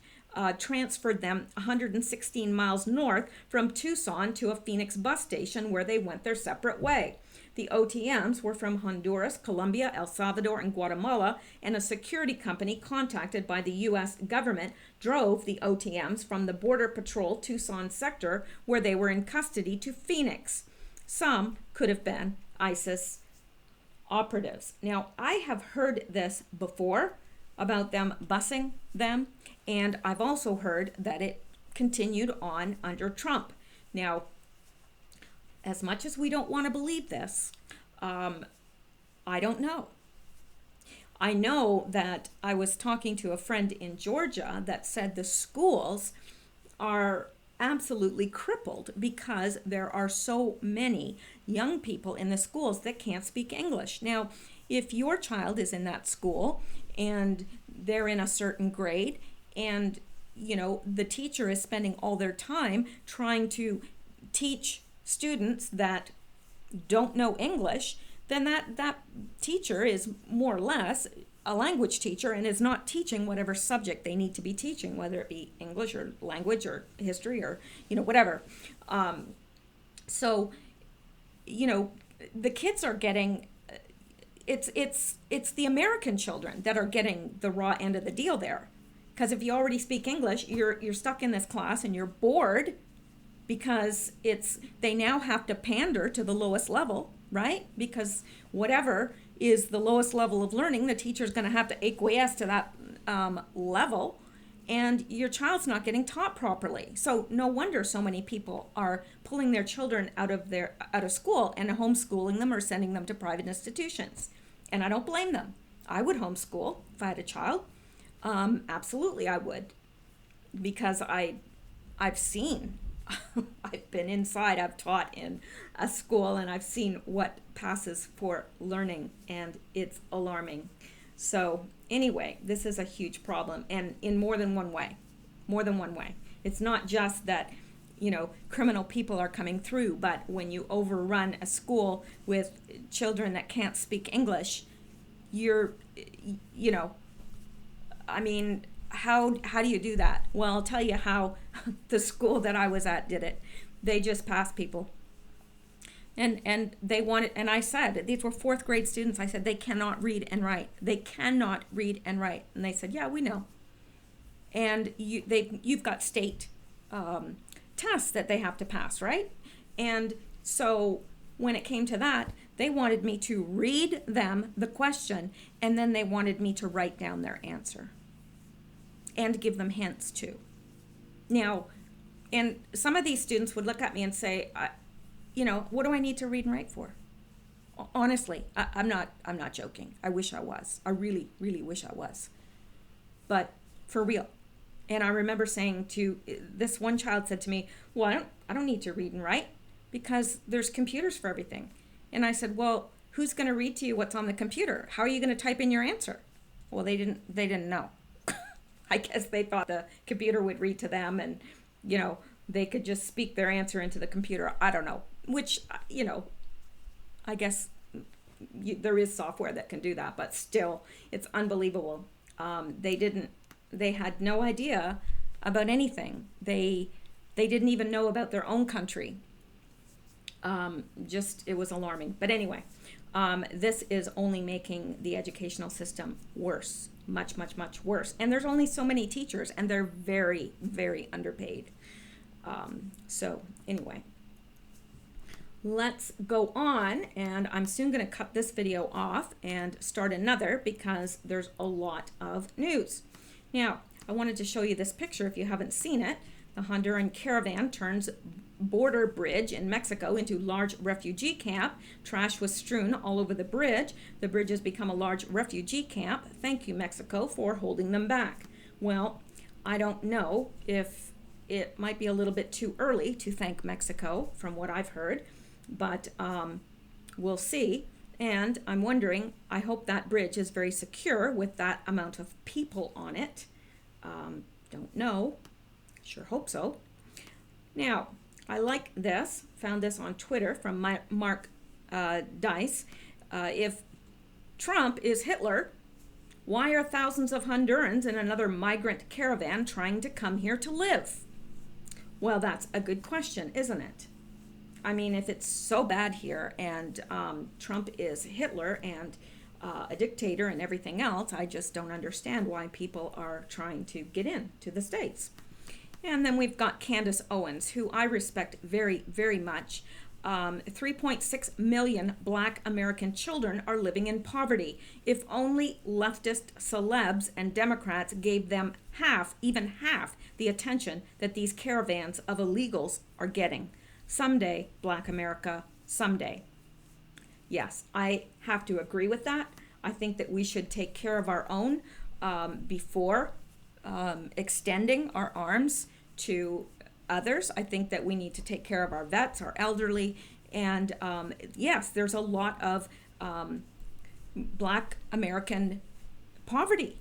transferred them 116 miles north from Tucson to a Phoenix bus station where they went their separate way. The OTMs were from Honduras, Colombia, El Salvador, and Guatemala, and a security company contacted by the U.S. government drove the OTMs from the Border Patrol Tucson sector, where they were in custody, to Phoenix. Some could have been ISIS operatives. Now, I have heard this before about them busing them, and I've also heard that it continued on under Trump. Now, as much as we don't want to believe this, I don't know. I know that I was talking to a friend in Georgia that said the schools are absolutely crippled because there are so many young people in the schools that can't speak English. Now, if your child is in that school and they're in a certain grade and the teacher is spending all their time trying to teach students that don't know English, then that teacher is more or less a language teacher and is not teaching whatever subject they need to be teaching, whether it be English or language or history or whatever. So the kids are getting it's the American children that are getting the raw end of the deal there, because if you already speak English, you're stuck in this class and you're bored because they now have to pander to the lowest level, right? Because whatever is the lowest level of learning, the teacher's going to have to acquiesce to that level, and your child's not getting taught properly. So no wonder so many people are pulling their children out of school and homeschooling them or sending them to private institutions. And I don't blame them. I would homeschool if I had a child. Absolutely, I would, because I've seen. I've been inside, I've taught in a school, and I've seen what passes for learning, and it's alarming. So anyway, this is a huge problem, and in more than one way. It's not just that, criminal people are coming through, but when you overrun a school with children that can't speak English, how do you do that? Well, I'll tell you how the school that I was at did it. They just passed people. And they wanted, and I said, these were fourth grade students. I said, they cannot read and write. They cannot read and write. And they said, yeah, we know. And you've got state tests that they have to pass, right? And so when it came to that, they wanted me to read them the question, and then they wanted me to write down their answer and give them hints too. Now, and some of these students would look at me and say, what do I need to read and write for? Honestly, I'm not joking. I wish I was. I really, really wish I was. but for real. And I remember saying to this one child said to me, well, I don't need to read and write because there's computers for everything. And I said, well, who's going to read to you what's on the computer? How are you going to type in your answer? Well, they didn't know. I guess they thought the computer would read to them and, they could just speak their answer into the computer. I don't know, which, I guess there is software that can do that, but still, it's unbelievable. They had no idea about anything. They didn't even know about their own country. It was alarming. But anyway, this is only making the educational system worse, much, much, much worse. And there's only so many teachers, and they're very, very underpaid. So anyway, let's go on, and I'm soon going to cut this video off and start another because there's a lot of news. Now, I wanted to show you this picture if you haven't seen it. The Honduran caravan turns border bridge in Mexico into large refugee camp. Trash was strewn all over the bridge. The bridge has become a large refugee camp. Thank you, Mexico, for holding them back. Well, I don't know if it might be a little bit too early to thank Mexico from what I've heard, but we'll see. And I'm wondering, I hope that bridge is very secure with that amount of people on it. Don't know. Sure hope so. Now, I like this. Found this on Twitter from Mark Dice. If Trump is Hitler, why are thousands of Hondurans in another migrant caravan trying to come here to live? Well, that's a good question, isn't it? I mean, if it's so bad here and Trump is Hitler and a dictator and everything else, I just don't understand why people are trying to get in to the States. And then we've got Candace Owens, who I respect very, very much. 3.6 million Black American children are living in poverty. If only leftist celebs and Democrats gave them even half the attention that these caravans of illegals are getting. Someday, Black America, someday. Yes, I have to agree with that. I think that we should take care of our own before extending our arms to others. I think that we need to take care of our vets, our elderly, and yes, there's a lot of Black American poverty.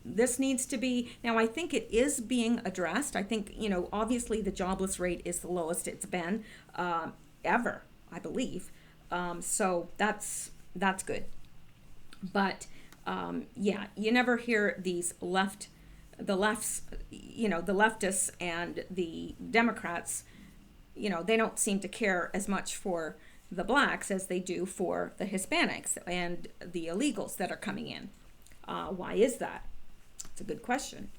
This needs to be, now I think it is being addressed. I think, obviously the jobless rate is the lowest it's been ever, I believe. So that's good. But yeah, you never hear these the leftists and the Democrats, they don't seem to care as much for the blacks as they do for the Hispanics and the illegals that are coming in. Why is that? It's a good question.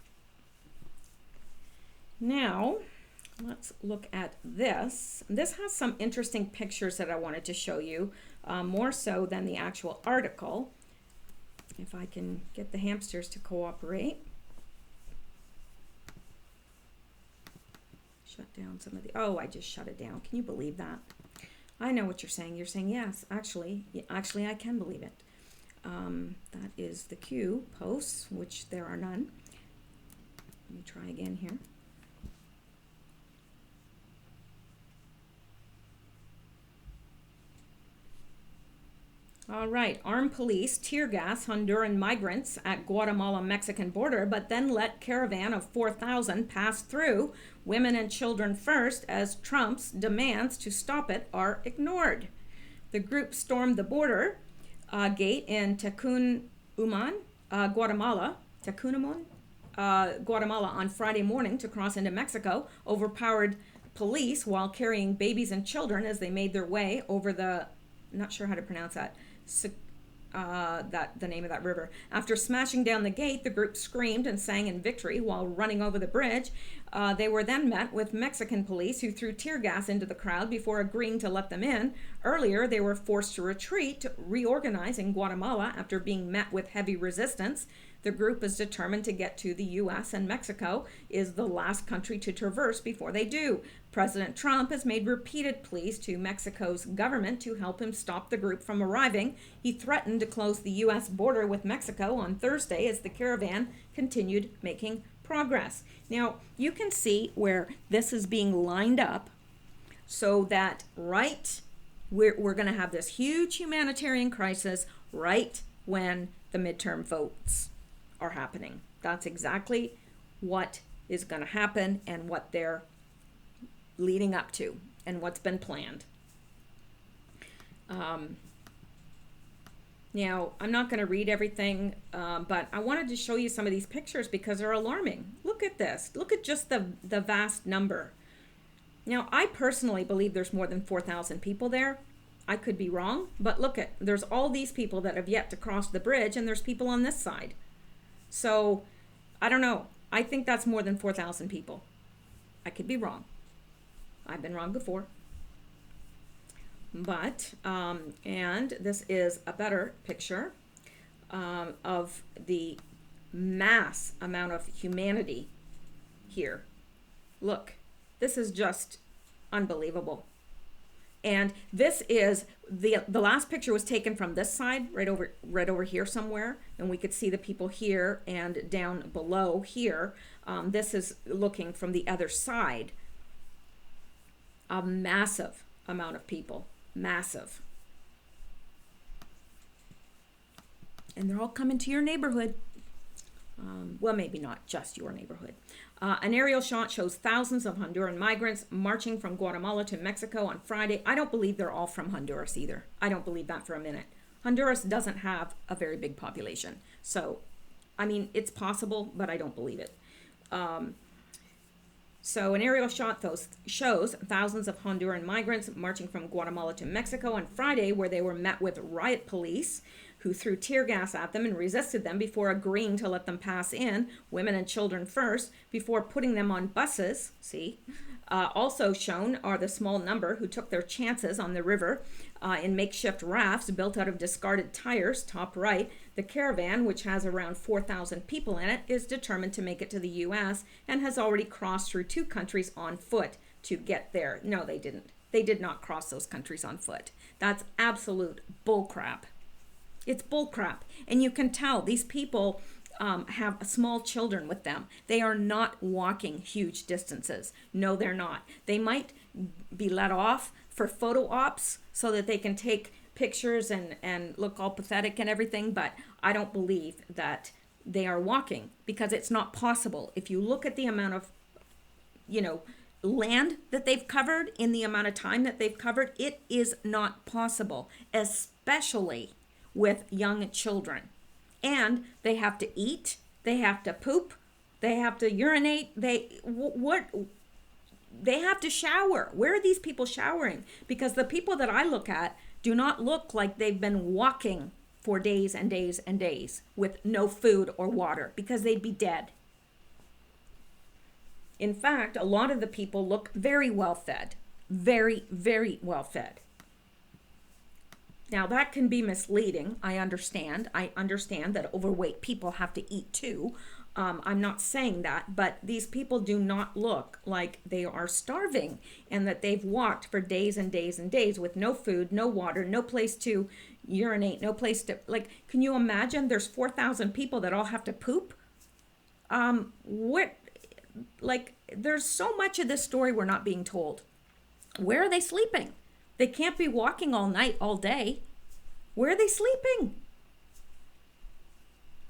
Now, let's look at this. This has some interesting pictures that I wanted to show you, more so than the actual article. If I can get the hamsters to cooperate. Shut down some of the, I just shut it down. Can you believe that? I know what you're saying. You're saying, yes, actually I can believe it. That is the Q posts, which there are none. Let me try again here. All right, armed police tear gas Honduran migrants at Guatemala-Mexican border, but then let caravan of 4,000 pass through. Women and children first, as Trump's demands to stop it are ignored. The group stormed the border gate in Tecunuman, Guatemala on Friday morning to cross into Mexico, overpowered police while carrying babies and children as they made their way over the, not sure how to pronounce that, the name of that river. After smashing down the gate, the group screamed and sang in victory while running over the bridge. They were then met with Mexican police who threw tear gas into the crowd before agreeing to let them in. Earlier, they were forced to retreat, reorganize in Guatemala after being met with heavy resistance. The group is determined to get to the U.S., and Mexico is the last country to traverse before they do. President Trump has made repeated pleas to Mexico's government to help him stop the group from arriving. He threatened to close the U.S. border with Mexico on Thursday as the caravan continued making progress. Now, you can see where this is being lined up so that we're going to have this huge humanitarian crisis right when the midterm votes are happening. That's exactly what is going to happen and what they're leading up to and what's been planned. Now, I'm not going to read everything, but I wanted to show you some of these pictures because they're alarming. Look at this. Look at just the vast number. Now, I personally believe there's more than 4,000 people there. I could be wrong, but look at, there's all these people that have yet to cross the bridge, and there's people on this side. So, I don't know. I think that's more than 4,000 people. I could be wrong. I've been wrong before. But, and this is a better picture of the mass amount of humanity here. Look, this is just unbelievable. And this is, the last picture was taken from this side, right over here somewhere, and we could see the people here and down below here. This is looking from the other side. A massive amount of people. Massive. And they're all coming to your neighborhood. Well, maybe not just your neighborhood. An aerial shot shows thousands of Honduran migrants marching from Guatemala to Mexico on Friday. I don't believe they're all from Honduras either. I don't believe that for a minute. Honduras doesn't have a very big population. So, I mean, it's possible, but I don't believe it. So an aerial shot shows thousands of Honduran migrants marching from Guatemala to Mexico on Friday, where they were met with riot police who threw tear gas at them and resisted them before agreeing to let them pass in, women and children first, before putting them on buses. See? Also shown are the small number who took their chances on the river in makeshift rafts built out of discarded tires. Top right, the caravan, which has around 4,000 people in it, is determined to make it to the U.S. and has already crossed through 2 countries on foot to get there. No, they didn't. They did not cross those countries on foot. That's absolute bullcrap. It's bullcrap. And you can tell these people have small children with them. They are not walking huge distances. No, they're not. They might be let off for photo ops so that they can take pictures and look all pathetic and everything, but I don't believe that they are walking because it's not possible. If you look at the amount of, land that they've covered in the amount of time that they've covered, it is not possible, especially with young children. And they have to eat, they have to poop, they have to urinate, they have to shower. Where are these people showering? Because the people that I look at do not look like they've been walking for days and days and days with no food or water, because they'd be dead. In fact, a lot of the people look very well fed, very, very well fed. Now, that can be misleading. I understand. I understand that overweight people have to eat too. I'm not saying that, but these people do not look like they are starving and that they've walked for days and days and days with no food, no water, no place to urinate, no place to, can you imagine there's 4,000 people that all have to poop? There's so much of this story we're not being told. Where are they sleeping? They can't be walking all night, all day. Where are they sleeping?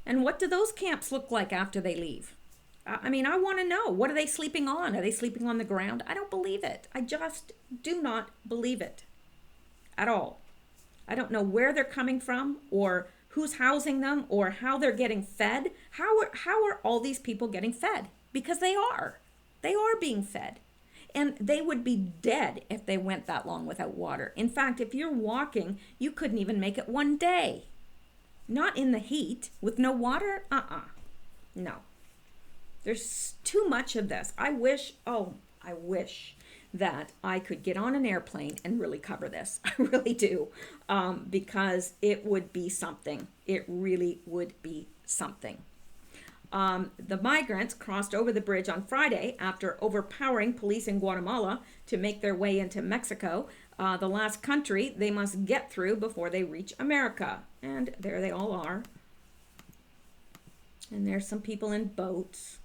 And what do those camps look like after they leave? I want to know. What are they sleeping on? Are they sleeping on the ground? I don't believe it. I just do not believe it at all. I don't know where they're coming from or who's housing them or how they're getting fed. How are all these people getting fed? Because they are. They are being fed. And they would be dead if they went that long without water. In fact, if you're walking, you couldn't even make it one day. Not in the heat, with no water? No. There's too much of this. I wish that I could get on an airplane and really cover this. I really do. Because it would be something. It really would be something. The migrants crossed over the bridge on Friday after overpowering police in Guatemala to make their way into Mexico, the last country they must get through before they reach America. And there they all are. And there's some people in boats.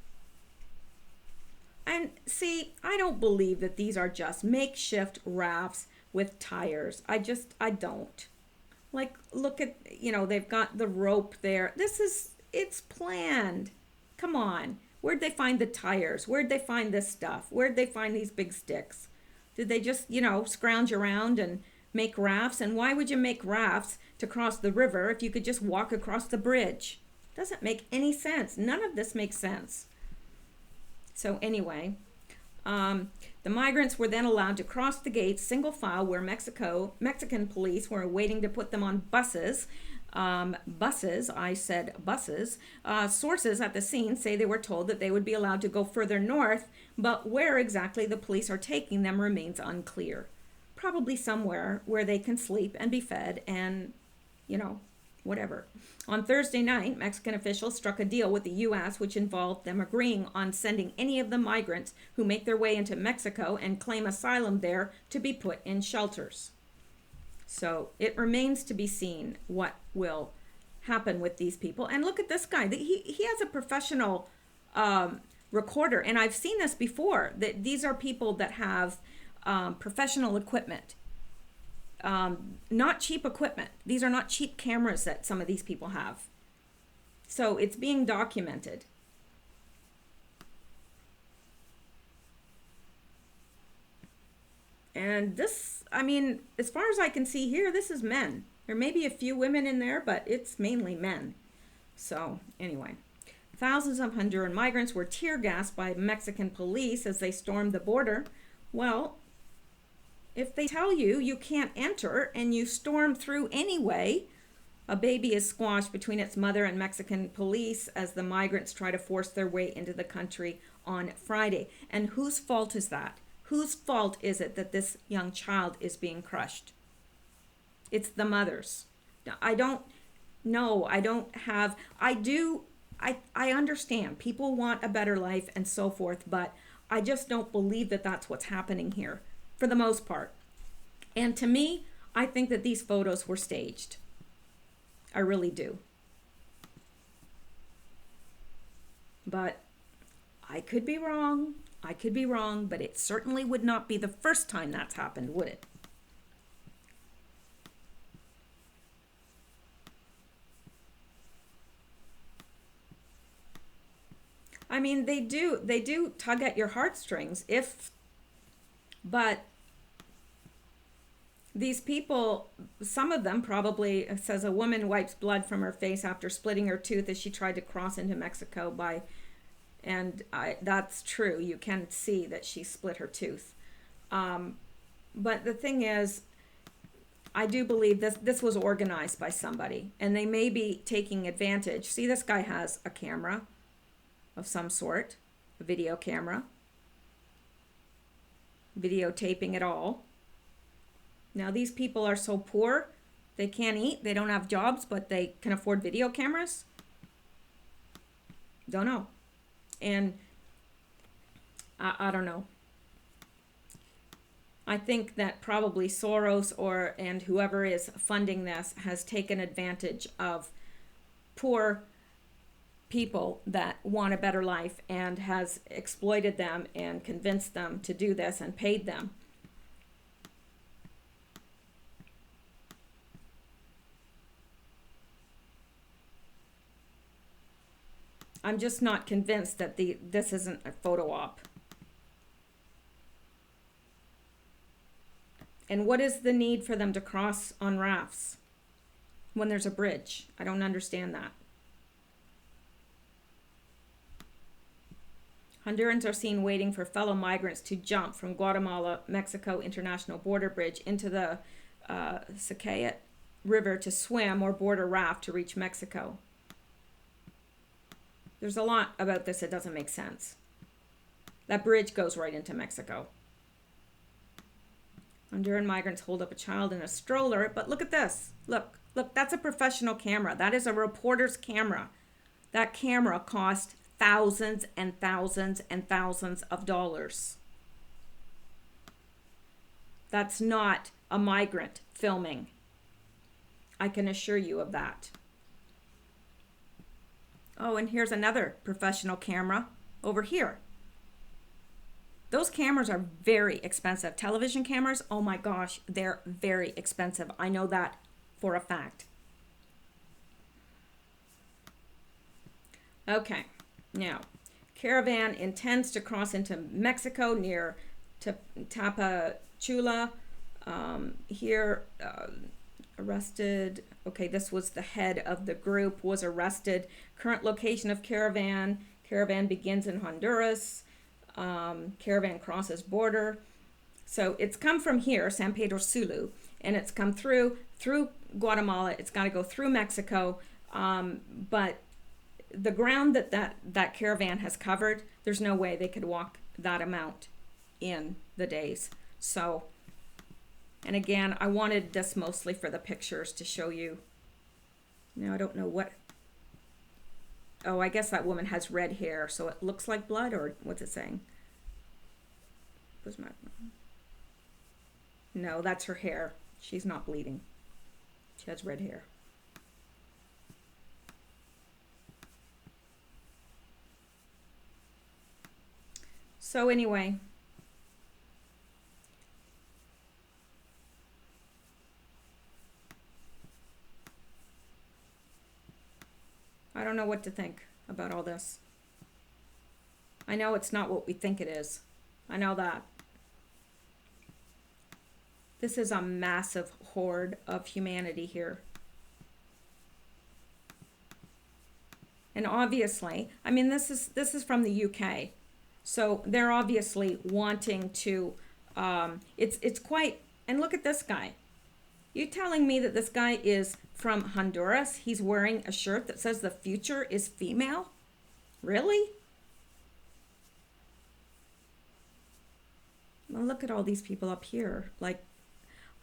And see, I don't believe that these are just makeshift rafts with tires. I don't. Like, look at, they've got the rope there. It's planned. Come on. Where'd they find the tires? Where'd they find this stuff? Where'd they find these big sticks? Did they just, scrounge around and make rafts? And why would you make rafts to cross the river if you could just walk across the bridge? Doesn't make any sense. None of this makes sense. So anyway, the migrants were then allowed to cross the gates single file where Mexican police were waiting to put them on buses. Buses. Sources at the scene say they were told that they would be allowed to go further north, but where exactly the police are taking them remains unclear. Probably somewhere where they can sleep and be fed and, whatever. On Thursday night, Mexican officials struck a deal with the U.S., which involved them agreeing on sending any of the migrants who make their way into Mexico and claim asylum there to be put in shelters. So it remains to be seen what will happen with these people. And look at this guy. He has a professional recorder, and I've seen this before. That these are people that have professional equipment. Not cheap equipment. These are not cheap cameras that some of these people have. So it's being documented. And this, as far as I can see here, this is men. There may be a few women in there, but it's mainly men. So anyway, thousands of Honduran migrants were tear gassed by Mexican police as they stormed the border. Well, if they tell you you can't enter and you storm through anyway, a baby is squashed between its mother and Mexican police as the migrants try to force their way into the country on Friday. And whose fault is that? Whose fault is it that this young child is being crushed? It's the mother's. I understand people want a better life and so forth, but I just don't believe that that's what's happening here for the most part. And to me, I think that these photos were staged. I really do. But I could be wrong. But it certainly would not be the first time that's happened, would it? They do tug at your heartstrings but these people, some of them probably, says a woman wipes blood from her face after splitting her tooth as she tried to cross into Mexico that's true. You can see that she split her tooth. But the thing is, I do believe this was organized by somebody, and they may be taking advantage. See, this guy has a camera of some sort, a video camera, videotaping it all. Now, these people are so poor, they can't eat, they don't have jobs, but they can afford video cameras? Don't know. And I don't know. I think that probably Soros and whoever is funding this has taken advantage of poor people that want a better life and has exploited them and convinced them to do this and paid them. I'm just not convinced that this isn't a photo op. And what is the need for them to cross on rafts when there's a bridge? I don't understand that. Hondurans are seen waiting for fellow migrants to jump from Guatemala-Mexico International Border Bridge into the Secayet River to swim or board a raft to reach Mexico. There's a lot about this that doesn't make sense. That bridge goes right into Mexico. Honduran migrants hold up a child in a stroller, but look at this. Look, that's a professional camera. That is a reporter's camera. That camera cost thousands and thousands and thousands of dollars. That's not a migrant filming. I can assure you of that. Oh, and here's another professional camera over here. Those cameras are very expensive. Television cameras, oh my gosh, they're very expensive. I know that for a fact. Okay, now, caravan intends to cross into Mexico near Tapachula. Here, arrested. Okay, this was the head of the group, was arrested. Current location of caravan. Caravan begins in Honduras. Caravan crosses border. So it's come from here, San Pedro Sulu, and it's come through Guatemala. It's got to go through Mexico. But the ground that caravan has covered, there's no way they could walk that amount in the days. So, and again, I wanted this mostly for the pictures to show you. Now I don't know what. Oh, I guess that woman has red hair, so it looks like blood, or what's it saying? No, that's her hair. She's not bleeding. She has red hair. So anyway, I don't know what to think about all this. I know it's not what we think it is. I know that. This is a massive horde of humanity here. And obviously, I mean, this is from the UK. So they're obviously wanting to, it's quite, and look at this guy. You telling me that this guy is from Honduras? He's wearing a shirt that says the future is female? Really? Well, look at all these people up here. Like,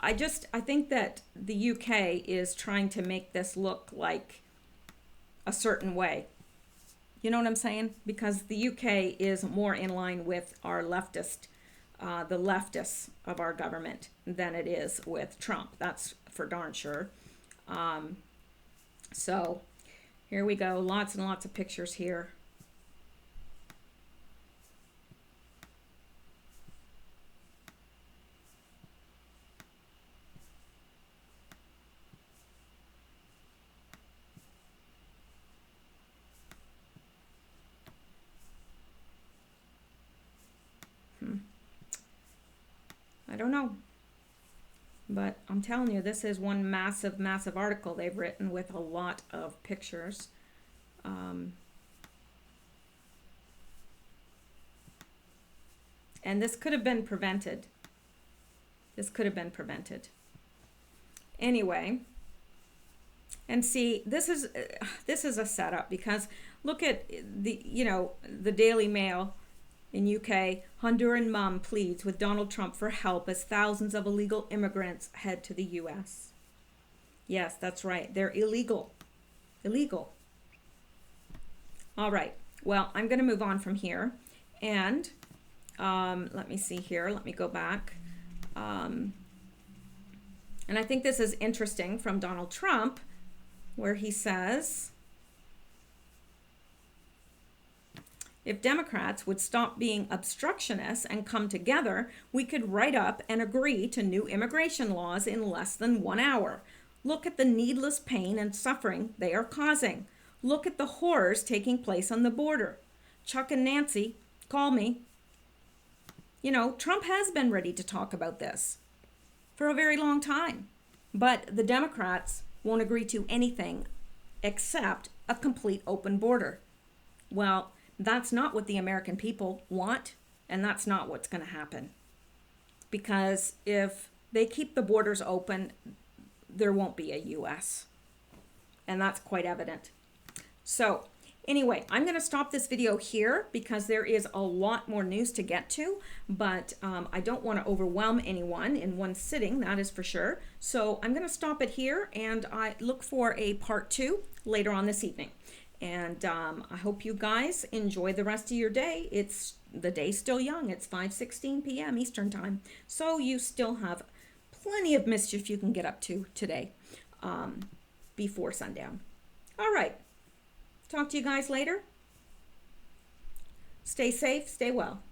I think that the UK is trying to make this look like a certain way. You know what I'm saying? Because the UK is more in line with our leftist, the leftists of our government than it is with Trump. That's for darn sure. So here we go. Lots and lots of pictures here. I don't know. But I'm telling you, this is one massive, massive article they've written with a lot of pictures. And this could have been prevented. This could have been prevented. Anyway, and see, this is a setup, because look at the, the Daily Mail in UK. Honduran mom pleads with Donald Trump for help as thousands of illegal immigrants head to the US. Yes, that's right. They're illegal. Illegal. All right. Well, I'm going to move on from here. And let me see here. Let me go back. And I think this is interesting from Donald Trump, where he says, if Democrats would stop being obstructionists and come together, we could write up and agree to new immigration laws in less than 1 hour. Look at the needless pain and suffering they are causing. Look at the horrors taking place on the border. Chuck and Nancy, call me. Trump has been ready to talk about this for a very long time. But the Democrats won't agree to anything except a complete open border. Well, that's not what the American people want, and that's not what's going to happen. Because if they keep the borders open, there won't be a U.S. And that's quite evident. So anyway, I'm going to stop this video here because there is a lot more news to get to, but I don't want to overwhelm anyone in one sitting, that is for sure. So I'm going to stop it here, and I look for a part 2 later on this evening. And I hope you guys enjoy the rest of your day. The day's still young. It's 5:16 p.m. Eastern time. So you still have plenty of mischief you can get up to today before sundown. All right. Talk to you guys later. Stay safe. Stay well.